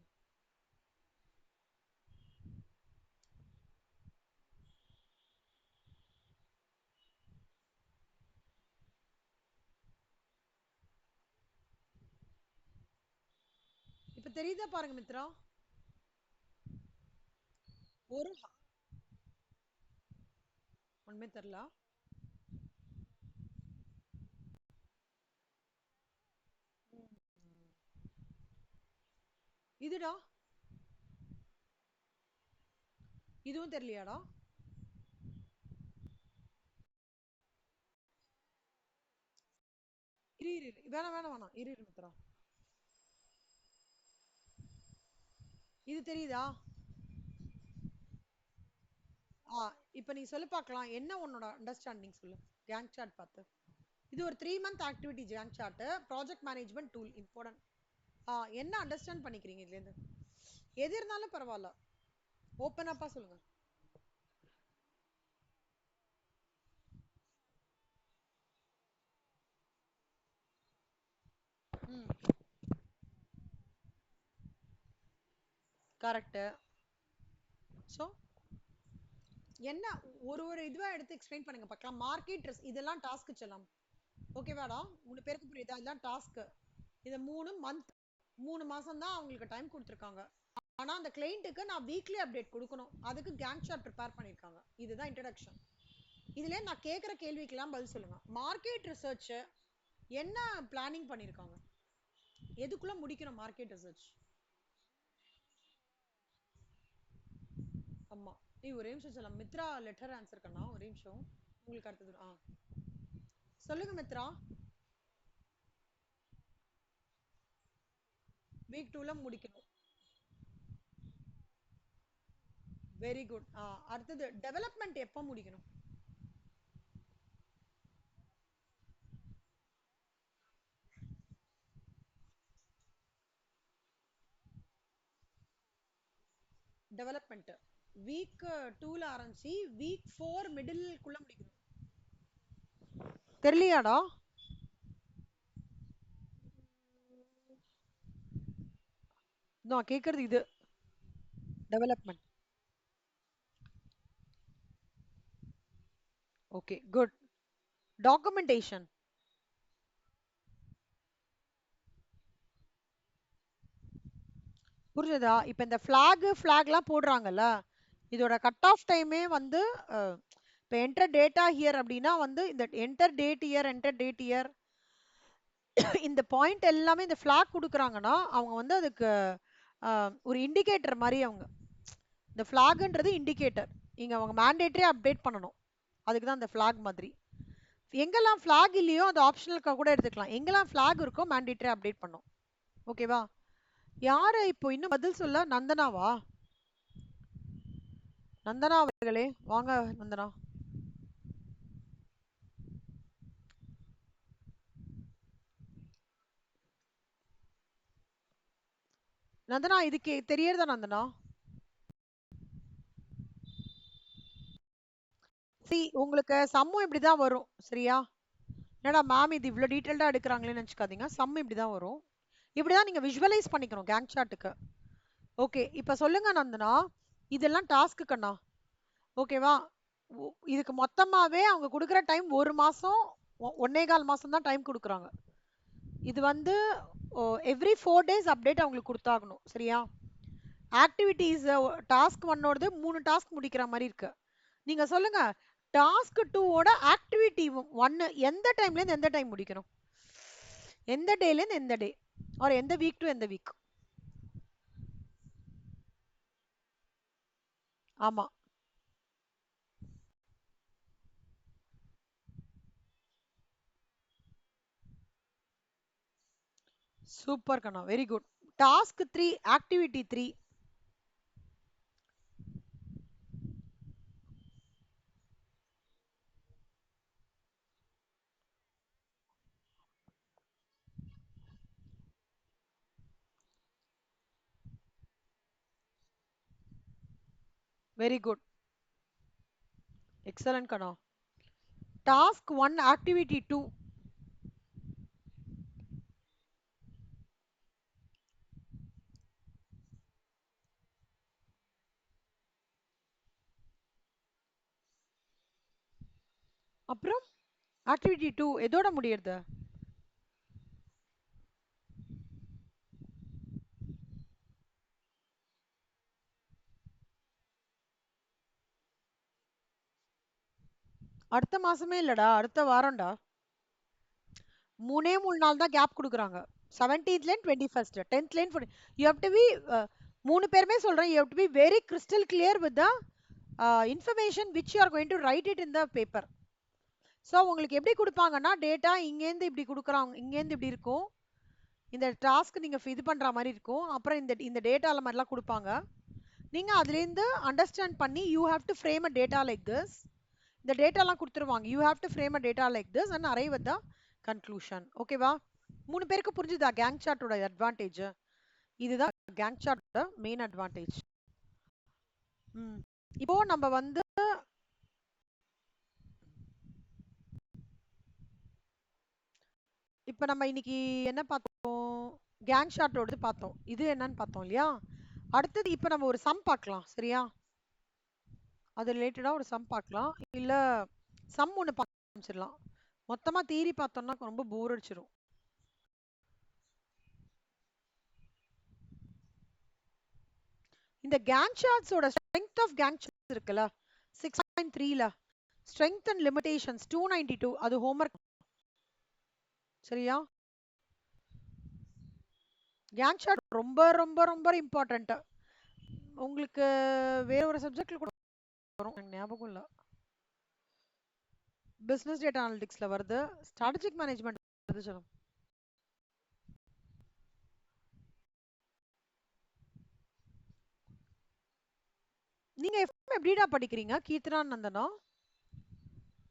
இப்ப தெரியுதா பாருங்க மித்ரா. ஒரு ஒண்ணுமே தெரியல. இதுடா, இதுவும் தெரியலையாடா? இரு இரு இரு. வேணாம் வேணாம் வேணாம், இரு இரு மித்ரா. இது தெரியுதா? இப்ப நீ சொல்லு பார்க்கலாம், என்ன உன்னோட அண்டர்ஸ்டாண்டிங் சொல்லு. கேங் சார்ட் பார்த்து. இது ஒரு 3 month activity Gantt chart. Project management tool important. என்ன அண்டர்ஸ்டாண்ட் பண்ணிக்கிறீங்க இதுல இருந்து? எது இருந்தாலும் பரவாயில்ல, ஓப்பன் அப்பா சொல்லுங்க. ம். கரெக்ட். ஸோ என்ன, ஒரு ஒரு இதுவா எடுத்து எக்ஸ்பிளைன் பண்ணுங்க பார்க்கலாம். மார்க்கெட் இதெல்லாம் டாஸ்க் செல்லாம். ஓகேவாடா? 3 பேருக்கு புரியுதா? இதெல்லாம் டாஸ்க். இது 3 மந்த், 3 மாசம் தான் அவங்களுக்கு டைம் கொடுத்துருக்காங்க. ஆனா அந்த கிளைண்ட்டுக்கு நான் வீக்லி அப்டேட் கொடுக்கணும். அதுக்கு கேங் சார்ட் ப்ரிப்பேர் பண்ணிருக்காங்க. இதுதான் இன்ட்ரடக்ஷன். இதுல நான் கேட்குற கேள்விக்கெல்லாம் பதில் சொல்லுங்க. மார்க்கெட் ரிசர்ச் என்ன பிளானிங் பண்ணிருக்காங்க? எதுக்குள்ள முடிக்கணும் மார்க்கெட் ரிசர்ச்? ஆமா. நீ ஒரே நிமிஷம் சொல்லலாம். மித்ரா லெட்டர் ஆன்சர் பண்ணா ஒரே நிமிஷம். உங்களுக்கு அடுத்தது சொல்லுங்க மித்ரா. வீக் 2ல முடிக்கணும். Very good. அடுத்தது டெவலப்மெண்ட் எப்போ முடிக்கணும்? டெவலப்மெண்ட் வீக் 2ல ஆரம்பிச்சு வீக் 4 மிடில்குள்ள முடிக்கணும். தெரியலையாடா? நான் கேக்குறது இது. டெவலப்மெண்ட். Okay good. டாக்குமெண்டேஷன். புரியுதா? இப்ப இந்த ஃபிளாக்லாம் போடுறாங்கல்ல, இதோட கட் ஆஃப் டைமே வந்து இப்போ என்டர் டேட்டா ஹியர் அப்படின்னா வந்து இந்த என்டர் டேட் இயர் இந்த பாயிண்ட் எல்லாமே இந்த ஃபிளாக் கொடுக்குறாங்கன்னா அவங்க வந்து அதுக்கு ஒரு இண்டிகேட்டர் மாதிரி. அவங்க இந்த ஃபிளாக்ன்றது இண்டிகேட்டர். இங்க அவங்க மேண்டேட்டரி அப்டேட் பண்ணணும். அதுக்கு தான் இந்த ஃபிளாக் மாதிரி. எங்கெல்லாம் ஃபிளாக் இல்லையோ அது ஆப்ஷனலுக்காக கூட எடுத்துக்கலாம். எங்கெல்லாம் ஃபிளாக் இருக்கோ மேண்டேட்டரி அப்டேட் பண்ணும். ஓகேவா? யாரு இப்போ இன்னும் பதில் சொல்ல? நந்தனாவா? நந்தனா அவர்களே வாங்க. நந்தனா, நந்தனா இதுக்கு தெரியறதா நந்தனா? உங்களுக்கு சம்மும் இப்படிதான் வரும். சரியா? என்னடா மேம் இது இவ்வளவு டீடைல்டா எடுக்கிறாங்களேன்னு நினைச்சுக்காதீங்க. சம் இப்படிதான் வரும். இப்படிதான் நீங்க விஷுவலைஸ் பண்ணிக்கணும் கேங் சார்ட்டுக்கு. ஓகே, இப்ப சொல்லுங்க நந்தனா. இதெல்லாம் டாஸ்க்கு கண்ணா. ஓகேவா? இதுக்கு மொத்தமாவே அவங்க கொடுக்குற டைம் 1 மாசம், 1.25 மாசம் தான் டைம் கொடுக்குறாங்க. இது வந்து எவ்ரி 4 டேஸ் அப்டேட் அவங்களுக்கு கொடுத்தாகணும். சரியா? ஆக்டிவிட்டீஸ் டாஸ்க் 1ஓடது 3 டாஸ்க் முடிக்கிற மாதிரி இருக்கு. நீங்க சொல்லுங்க, டாஸ்க் 2ஓட ஆக்டிவிட்டி 1 எந்த டைம்ல இருந்து எந்த டைம் முடிக்கணும்? எந்த டேல இருந்து எந்த டே, ஆர் எந்த வீக் டு எந்த வீக்? ஆமா. சூப்பர் கண்ணா, very good. Task 3 activity 3. Very good. Excellent கண்ணா. Task 1 activity 2. அப்புறம் ஆக்டிவிட்டி 2 எதோட முடியறது? அடுத்த மாசமே இல்லடா, அடுத்த வாரம்டா. 3 நாள் தான் கேப் குடுக்குறாங்க. 17th and 21st, 10th and 14. You have to be 3 பேருமே சொல்றேன், you have to be very crystal clear with the information which you are going to write it in the paper. So உங்களுக்கு எப்படி கொடுப்பாங்கன்னா, data இங்கேருந்து இப்படி கொடுக்குறாங்க, இங்கேருந்து இப்படி இருக்கும், இந்த டாஸ்க் நீங்க இது பண்ற மாதிரி இருக்கும், அப்புறம் இந்த இந்த டேட்டால மாதிரிலாம் கொடுப்பாங்க. நீங்க அதுலேருந்து அண்டர்ஸ்டாண்ட் பண்ணி you have to frame a data like this. இந்த டேட்டாலாம் கொடுத்துருவாங்க, you have to frame a data like this and arrive at the conclusion. ஓகேவா? 3 பேருக்கு புரிஞ்சுதா கேங் சார்ட்டோட அட்வான்டேஜ்? இதுதான் கேங் சார்ட்டோட மெயின் அட்வான்டேஜ். இப்போ நம்ம வந்து இப்போ நம்ம இன்னைக்கு என்ன பார்த்தோம்? கேங் சார்ட்டோட பார்த்தோம். இது என்னன்னு பார்த்தோம் இல்லையா? அடுத்தது இப்போ நம்ம ஒரு சம் பார்க்கலாம், சரியா? அது ரிலேட்டடா ஒரு சம் பார்க்கலாம், இல்ல சம் ஒன்று பார்க்க ஆரம்பிச்சிடலாம். மொத்தமா தியரி பார்த்தோம்னா ரொம்ப போர் அடிச்சிடும். இந்த கேங் சார்ட்ஸோட ஸ்ட்ரெங்த் ஆஃப் கேங் சார்ட்ஸ் இருக்குல்ல, 6.3ல ஸ்ட்ரெங்த் அண்ட் லிமிடேஷன்ஸ் 292, அது ஹோம்வொர்க், சரியா? கேங் சார்ட் ரொம்ப ரொம்ப ரொம்ப இம்பார்ட்டன்ட். உங்களுக்கு வேற ஒரு சப்ஜெக்ட்ல கூட வரும், எனக்கு ஞாபகம் இல்ல. பிசினஸ் டேட்டா அனாலிட்டிக்ஸ்ல வருது, ஸ்ட்ராட்டஜிக் மேனேஜ்மெண்ட் வருது. சொல்லுங்க. நீங்க எப்படிடா படிக்கிறீங்க கீர்த்தனா நந்தனா?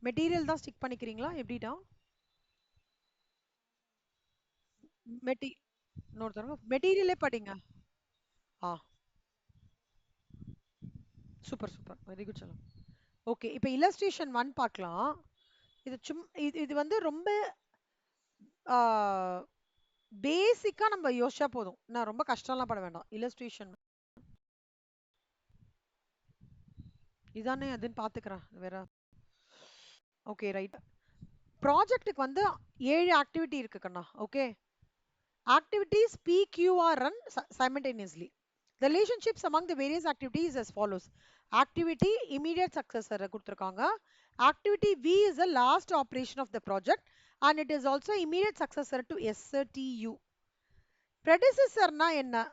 மெட்டீரியல் தான் ஸ்டிக் பண்ணிக்கிறீங்களா எப்படிடா? மெட்டீரியலே படிங்க. சூப்பர் சூப்பர், வெரி குட் சொல்லுங்க. ஓகே, இப்போ இல்லஸ்ட்ரேஷன் 1 பார்க்கலாம். இது வந்து ரொம்ப பேசிக்கா நம்ம யோசிச்சா போதும், நான் ரொம்ப கஷ்டம்லாம் பட வேண்டாம். இல்லஸ்ட்ரேஷன் இதானே, அதுன்னு பாத்துக்கிறேன் வேற. Okay right. ப்ராஜெக்ட்டுக்கு வந்து 7 ஆக்டிவிட்டி இருக்கு கண்ணா. Okay, activities P, Q are run simultaneously. The relationships among the various activities as follows. Activity immediate successor கொடுத்திருக்காங்க. Activity V is the last operation of the project and it is also immediate successor to STU. Predecessor na என்ன?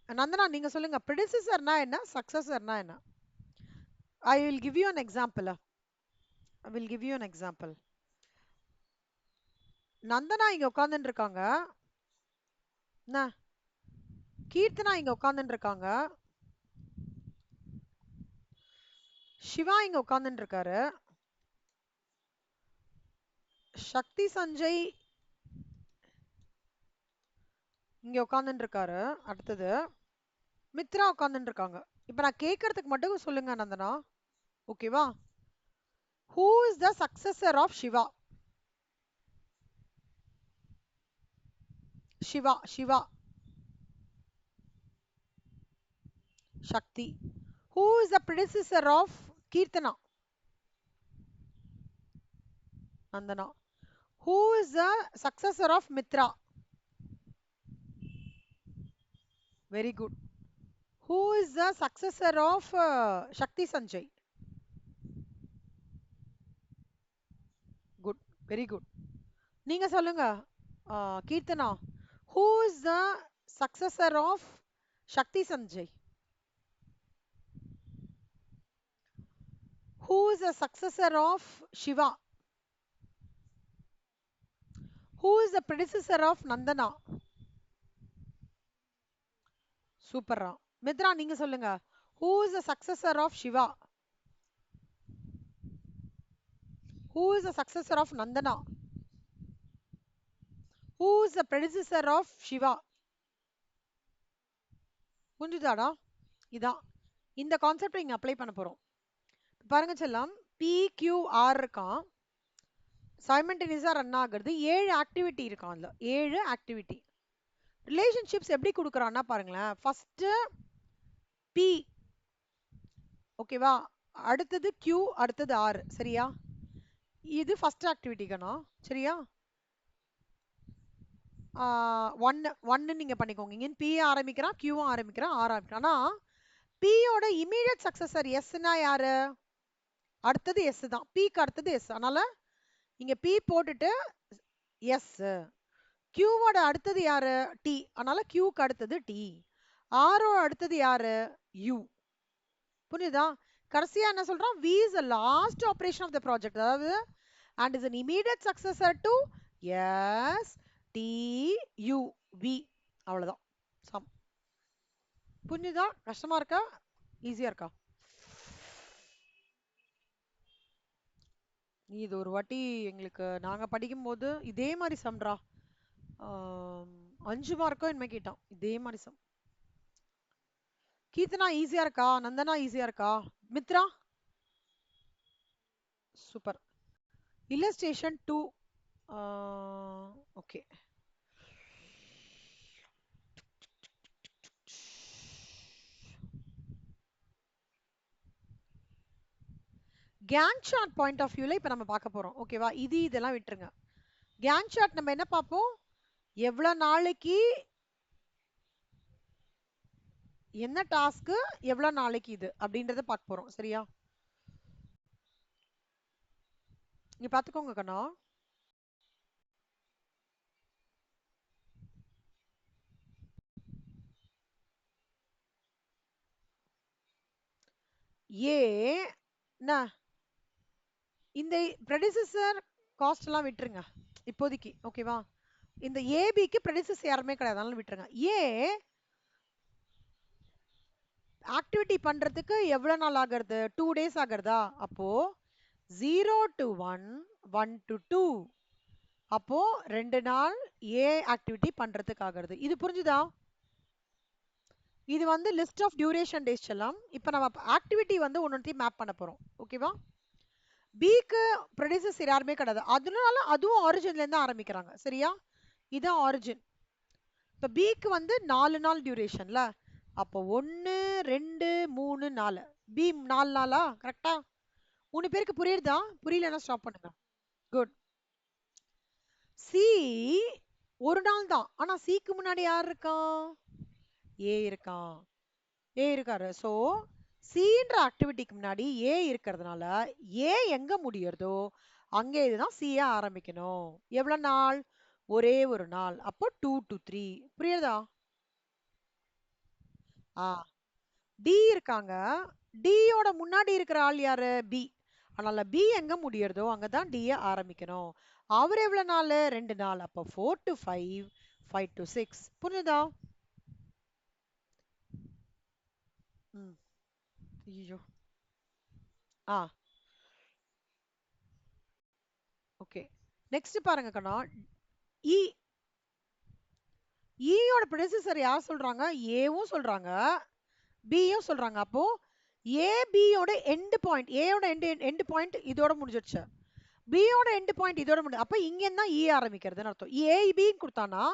நந்தனா நீங்க சொல்லுங்க, predecessor na என்ன, successor na என்ன? I will give you an example. Nandana இங்க உட்கார்ந்துட்டு இருக்காங்க, கீர்த்தனா இங்க உட்கார்ந்துட்டு இருக்காங்க, சிவா இங்க உட்கார்ந்துட்டு இருக்காரு, சக்தி சஞ்சய் இங்க உட்கார்ந்துட்டு இருக்காரு, அடுத்தது மித்ரா உட்கார்ந்துட்டு இருக்காங்க. இப்ப நான் கேட்கறதுக்கு மட்டும் சொல்லுங்க நந்தனா, ஓகேவா? Who is the successor of Shiva? Shiva. Shakti. Who is the predecessor of Kirtana? Nandana. Who is the successor of Mitra? Very good. Who is the successor of Shakti Sanjay? Good. Very good. நீங்க சொல்லுங்க Keerthana, who is the successor of Shakti Sanjay? Who is the successor of Shiva? Who is the predecessor of Nandana? Super. Mitra நீங்க சொல்லுங்க, who is the successor of Shiva? Who is the successor of Nandana? Who is the predecessor of Shiva? புரிஞ்சுதாடா? இதான் இந்த concept இங்க apply பண்ண போறோம். பாருங்க செல்லம், PQR இருக்கான், சைமல்டேனியஸா ரன் ஆகுறது, 7 ஆக்டிவிட்டி இருக்கான். அதுல 7 ஆக்டிவிட்டி. ரிலேஷன்ஷிப்ஸ் எப்படி கொடுக்குறான்னா பாருங்களேன், ஃபர்ஸ்ட் P, ஓகேவா, அடுத்தது Q, அடுத்தது R, சரியா? இது ஃபர்ஸ்ட் ஆக்டிவிட்டி கண்ணா, சரியா? 1 நீங்க பண்ணிக்கோங்க. இங்க P ஆரம்பிக்கிறான், Q ஆரம்பிக்கிறான், R ஆரம்பிக்கிறான். ஆனா P யோட இமீடியட் சக்சஸர் S னா யாரு? அடுத்தது எஸ் தான், பிக்கு அடுத்தது எஸ். அதனால இங்க பி போட்டுட்டு எஸ். கியூவோட அடுத்தது யாரு? டி. அதனால கியூக்கு அடுத்தது டி. ஆரோட அடுத்தது யாரு? யூ. புரியுதா? கடைசியா என்ன சொல்றோம்? V is the last operation of the project. அதாவது and is an immediate successor to S T U V. அவ்வளவுதான். சம். புரியுதா? கஷ்டமா இருக்கா? ஈஸியா இருக்கா? இது ஒரு வாட்டி எங்களுக்கு நாங்க படிக்கும்போது இதே மாதிரி சம்ரா 5 மார்க்கோ என்ன கேட்டான். இதே மாதிரி சம். கீர்த்தனா ஈஸியா இருக்கா? நந்தனா ஈஸியா இருக்கா? Mithra super. Illustration 2. Okay. Gantt chart point of வியூல இப்ப நம்ம பார்க்க போறோம். ஓகேவா? இதெல்லாம் விட்டுருங்க. கேன் சார்ட் நம்ம என்ன பார்ப்போம்? எவ்வளவு நாளைக்கு என்ன டாஸ்க், எவ்வளவு நாளைக்கு இது அப்படின்றத பார்க்க போறோம். சரியா? நீங்க பாத்துக்கோங்க கண்ணா. ஏ இந்த ப்ரெடிசஸர் காஸ்ட் எல்லாம் விட்டுருங்க இப்போதைக்கு. ஓகேவா? இந்த ஏபிக்கு ப்ரெடிசஸர் யாருமே கிடையாது, அதனால விட்டுருங்க. ஏ ஆக்டிவிட்டி பண்றதுக்கு எவ்வளவு நாள் ஆகிறது? 2 டேஸ் ஆகிறதா? அப்போ 0 to 1, 1 to 2. அப்போ 2 நாள் ஏ ஆக்டிவிட்டி பண்றதுக்கு ஆகிறது. இது புரிஞ்சுதா? இது வந்து லிஸ்ட் ஆஃப் டியூரேஷன் டேஸ் எல்லாம். இப்போ நம்ம ஆக்டிவிட்டி வந்து ஒன்னொன்றையும் மேப் பண்ண போறோம். ஓகேவா? பிக்கு ப்ரொடியூசர்ஸ் யாருமே கிடையாது, அதனால அதுவும் ஆரிஜின்ல இருந்து ஆரம்பிக்கிறாங்க. சரியா? இதான் ஆரிஜின். இப்போ பிக்கு வந்து 4 நாள் டியூரேஷன்ல. அப்போ 1 2 3 4. பி 4 நாளா? கரெக்டா? 3 பேருக்கு புரியுதா? புரியலன்னா ஸ்டாப் பண்ணுங்க. குட். சி ஒரு நாள் தான். ஆனா சிக்கு முன்னாடி யார் இருக்கான்? ஏ இருக்கான். ஏ இருக்காரு. சோ சின்ற ஆக்டிவிட்டிக்கு முன்னாடி ஏ இருக்கிறதுனால ஏ எங்க முடியறதோ அங்கே இதுதான் சிய ஆரம்பிக்கணும். எவ்வளவு நாள்? ஒரே ஒரு நாள். அப்போ 2 to 3. புரியுதா? ஆ டி இருக்காங்க. டியோட முன்னாடி இருக்கிற ஆள் யாரு? பி. அதனால பி எங்க முடியறதோ அங்கதான் டி ஆரம்பிக்கணும். அவர் எவ்வளவு நாள்? 2 நாள். அப்போ 4 to 5, 5 to 6. புரியுதா? ம். ஐயோ. ஆ ஓகே. நெக்ஸ்ட் பாருங்க கண்ணா. இ ஈயோட ப்ரெடிசஸர் யார் சொல்றாங்க? ஏவும் சொல்றாங்க, பியும் சொல்றாங்க. அப்போ ஏ பியோட எண்ட் பாயிண்ட், ஏயோட எண்ட் பாயிண்ட் இதோட முடிஞ்சிடுச்சு, பியோட எண்ட் பாயிண்ட் இதோட முடிஞ்சு. அப்ப இங்க இருந்தா இ ஆரம்பிக்கிறதுன்னு அர்த்தம். ஏ பி கொடுத்தானா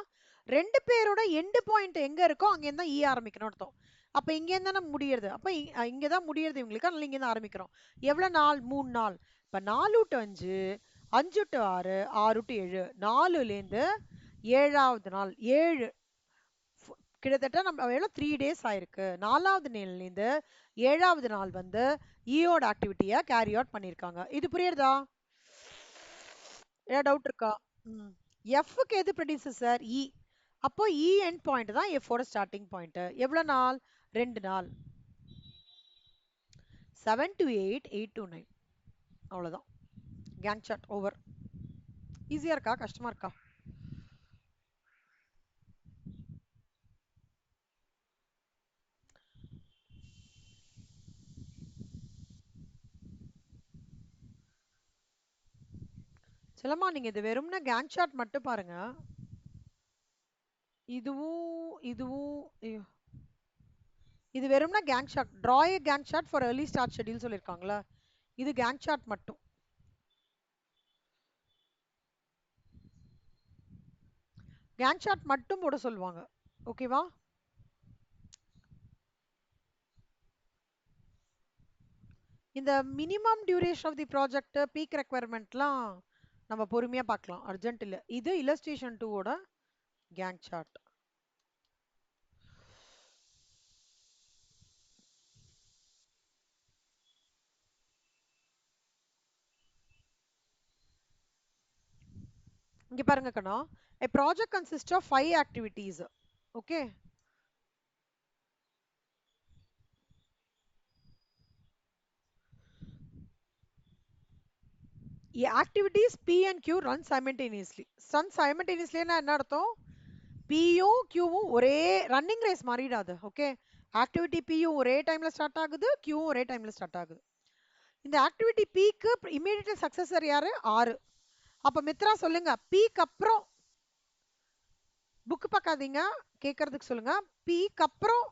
ரெண்டு பேரோட எண்ட் பாயிண்ட் எங்க இருக்கோ அங்க இருந்தா இ ஆரம்பிக்கணும் அர்த்தம். அப்ப இங்க இருந்தா முடியறது. அப்ப இங்கதான் முடியறது இவங்களுக்கு, அதனால இங்க இருந்து ஆரம்பிக்கிறோம். எவ்வளவு நாள்? 3 நாள். இப்ப 4 to 5, 5 to 6, 6 to 7, 4ல இருந்து 7வது நாள் 7. கிட்டத்தட்ட நம்ம எவ்வளவு 3 டேஸ் ஆயிருக்கு. 4வது நாள்லேருந்து 7வது நாள் வந்து ஈயோட ஆக்டிவிட்டியை கேரி அவுட் பண்ணிருக்காங்க. இது புரியுறதா? ஏதாவது டவுட் இருக்கா? எஃப்க்கு எது ப்ரொடியூசர்? இ. அப்போ இ எண்ட் பாயிண்ட் தான் எஃப் ஓட ஸ்டார்டிங் பாயிண்ட். எவ்வளவு நாள்? 2 நாள். 7 to 8, 8 to 9. அவ்வளவுதான். Gantt chart over. ஈஸியா இருக்கா? கஷ்டமா இருக்கா? சொல்லமா நீங்க இது வெறும்னா கேன் சார்ட் மட்டும் பாருங்க. இதுவும் இதுவும் ஐயோ. இது வெறும்னா Gantt chart. Draw a Gantt chart for early start schedule சொல்லிருக்காங்களா? இது கேங் ஷாட் மட்டும். கேங் ஷாட் மட்டும் போட சொல்லுவாங்க. ஓகேவா? இந்த minimum duration of the project, peak ரெக்வயர்மெண்ட்லாம் நம்ம பொறுமையா பார்க்கலாம், அர்ஜென்ட் இல்ல. இது இல்லஸ்ட்ரேஷன் 2 ஓட கேங் சார்ட். இங்க பாருங்க கண்ணா, a project consists of 5 activities. Okay. Activities P and Q run simultaneously. Run simultaneously என்ன அர்த்தம்? Pயும் Qவும் ஒரே ரன்னிங் ரேஸ் மாறிடாது. ஓகே, ஆக்டிவிட்டி Pயும் ஒரே டைம்ல ஸ்டார்ட் ஆகுது, Qவும் ஒரே டைம்ல ஸ்டார்ட் ஆகுது. இந்த ஆக்டிவிட்டி Pக்கு இமீடியட் சக்சஸர் யாரு? 6. அப்ப மித்ரா சொல்லுங்க, Pக்கு அப்புறம் புக் பார்க்காதீங்க, கேட்கறதுக்கு சொல்லுங்க. Pக்கு அப்புறம்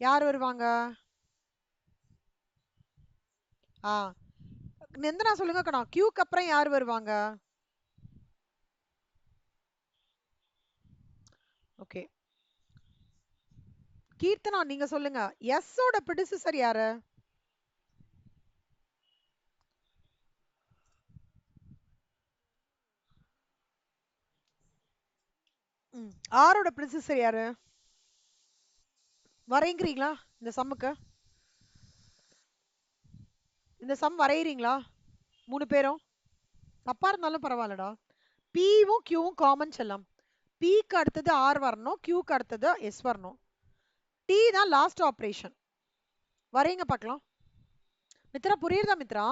யார் வருவாங்க? நந்தனா சொல்லுங்க கண்ணா, Qக்கு அப்புறம் யார் வருவாங்க? ஓகே, கீர்த்தனா நீங்க சொல்லுங்க, எஸ் ஓட ப்ரெடிசஸர் யாரு? ஆரோட ப்ரெடிசஸர் யாரு? வரைங்கிறீங்களா இந்த சம்முக்கு? இந்த சம் வரையறீங்களா 3 பேரும்? தப்பா இருந்தாலும் பரவாயில்லடா. Pவும் Qவும் காமன் செல்லம். Pக்கு அடுத்தது R வரணும், Qக்கு அடுத்தது S வரணும். T தான் லாஸ்ட் ஆபரேஷன். வரைங்க பார்க்கலாம். மித்ரா புரியுதா மித்ரா?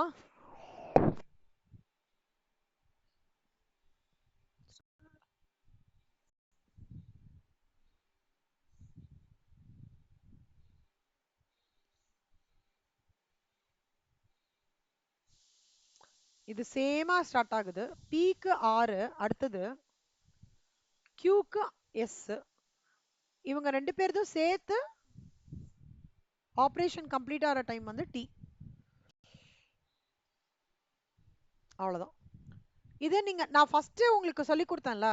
இது சேமா ஸ்டார்ட் ஆகுது. Pக்கு R, அடுத்தது Qக்கு S. இவங்க ரெண்டு பேர்தும் சேர்த்து ஆபரேஷன் கம்ப்ளீட் ஆகிற டைம் வந்து T. அவ்வளவுதான். இது நீங்க நான் ஃபர்ஸ்ட் உங்களுக்கு சொல்லி கொடுத்தேன்ல,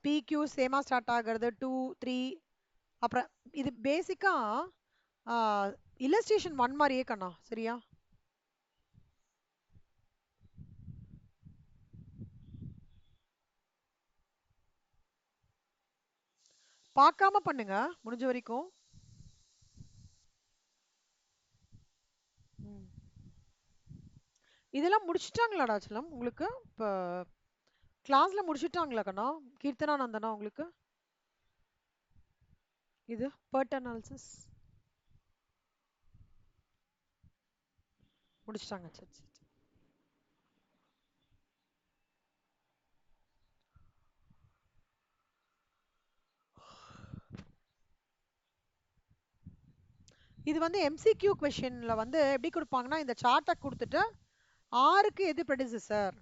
PQ சேமா ஸ்டார்ட் ஆகிறது 2 3. அப்புறம் இது பேசிக்கா இல்லஸ்ட்ரேஷன் 1 மாதிரியே கண்ணா, சரியா? பார்க்காம பண்ணுங்க முடிஞ்ச வரைக்கும். இதெல்லாம் முடிச்சிட்டாங்களாடா செல்லம் உங்களுக்கு? இப்போ கிளாஸ்ல முடிச்சிட்டாங்களா கண்ணா? கீர்த்தனா நந்தனா உங்களுக்கு இது பர்ட் அனாலிசிஸ் முடிச்சிட்டாங்க. சரி சரி. இது வந்து எம்சிக்யூ கொஸ்டின்ல வந்து எப்படி கொடுப்பாங்கன்னா, இந்த சார்ட்டை கொடுத்துட்டு ஆருக்கு எது ப்ரெடிசஸர்,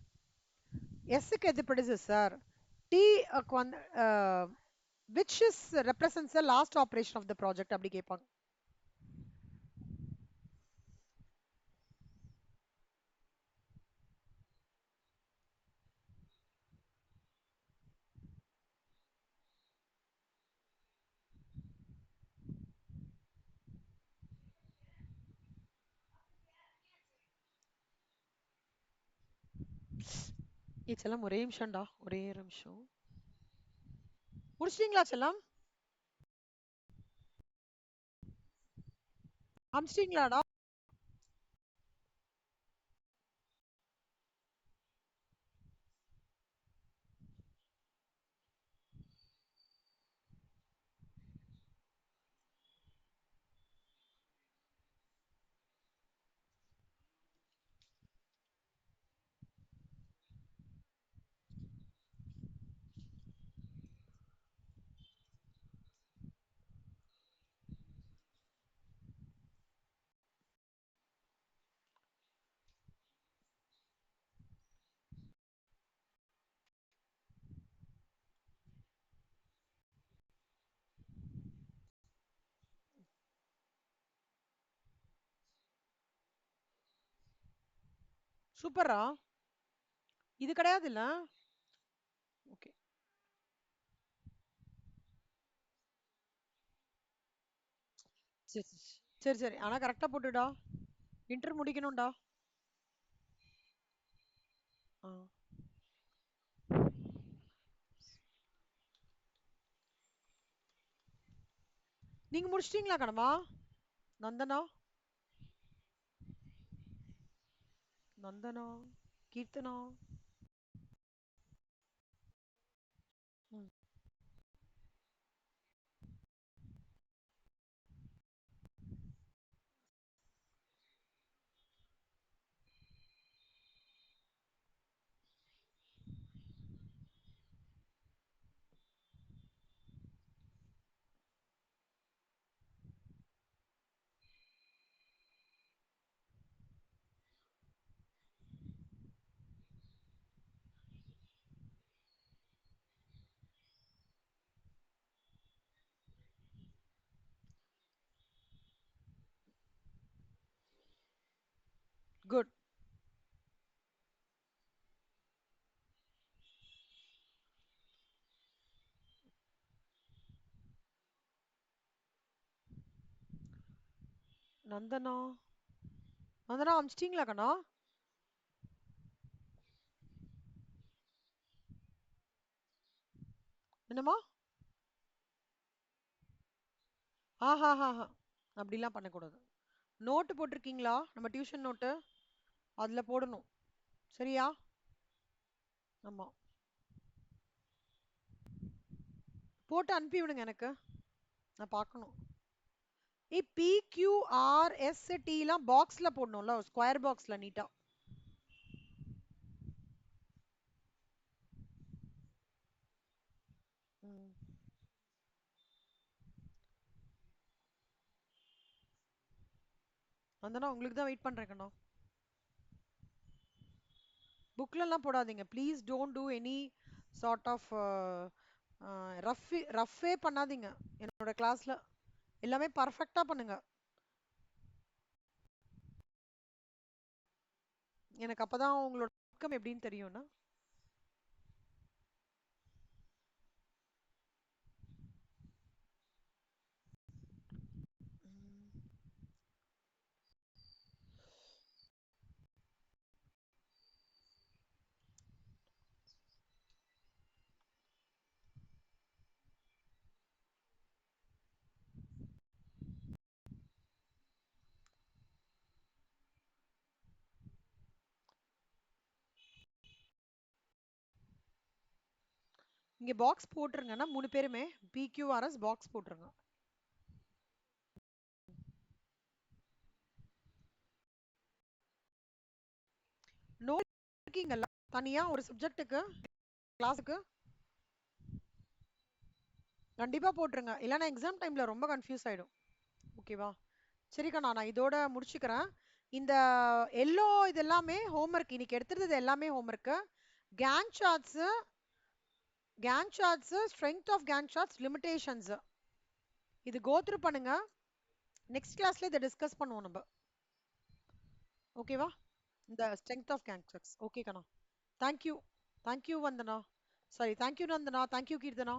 எஸ்க்கு எது ப்ரெடிசஸர், டி வந்து which is represents the last operation of the project அப்படி கேட்பாங்க. செல்லம் ஒரே நிமிஷம்டா, ஒரே நிமிஷம். முடிச்சிட்டீங்களா செல்லம்? அமிச்சிட்டீங்களாடா? சூப்பரா. இது கிடையாது இல்ல? ஓகே சரி சரி சரி சரி. ஆனா கரெக்டா போட்டுடா, இன்டர் முடிக்கணும்டா. ஆ. நீங்க முடிச்சிட்டீங்களா கணமா? நந்தனா, நந்தனா, கீர்த்தனா, குட். நந்தனா நந்தனா அமிச்சிட்டீங்களா கண்ணா? என்னம்மா? ஆஹாஹாஹா. அப்படிலாம் பண்ணக்கூடாது. நோட்டு போட்டிருக்கீங்களா? நம்ம டியூஷன் நோட்டு அதுல போடணும். சரியா? ஆமா. போட்டு அனுப்பி விடுங்க எனக்கு. நான் பார்க்கணும். PQRSTலாம் பாக்ஸ்ல போடணும்ல, ஸ்கொயர் பாக்ஸ்ல நீட்டா. ம். வந்தனா உங்களுக்கு தான் வெயிட் பண்றேன் கண்ணா. புக்லலாம் போடாதீங்க. Please don't do any sort of ரஃப்பே பண்ணாதீங்க என்னோட கிளாஸ்ல. எல்லாமே பர்ஃபெக்ட்டா பண்ணுங்க. எனக்கு அப்பதான் உங்களோட அவுட்கம் எப்படின்னு தெரியும்னா. இங்க பாக்ஸ் போட்டுருங்கன்னா 3 பேருமே PQRS பாக்ஸ் போட்டுருங்க. நோட் இருக்கீங்கல்ல தனியா ஒரு சப்ஜெக்ட்டுக்கு கிளாஸுக்கு கண்டிப்பா போட்டுருங்க. இல்லைன்னா எக்ஸாம் டைம்ல ரொம்ப கன்ஃபியூஸ் ஆயிடும். ஓகேவா? சரிக்கா, நான் இதோட முடிச்சுக்கிறேன். இந்த எல்லோ இது எல்லாமே ஹோம்ஒர்க். இன்னைக்கு எடுத்துருந்தது எல்லாமே homework. Gantt charts, strength of Gantt charts, limitations இது கோ த்ரூ பண்ணுங்க. நெக்ஸ்ட் கிளாஸ்ல இதை டிஸ்கஸ் பண்ணுவோம் நம்ம. ஓகேவா? இந்த strength of Gantt charts. Okay கண்ணா. Thank you. Thank you Vandana. Sorry, thank you Nandana, thank you Keerthana.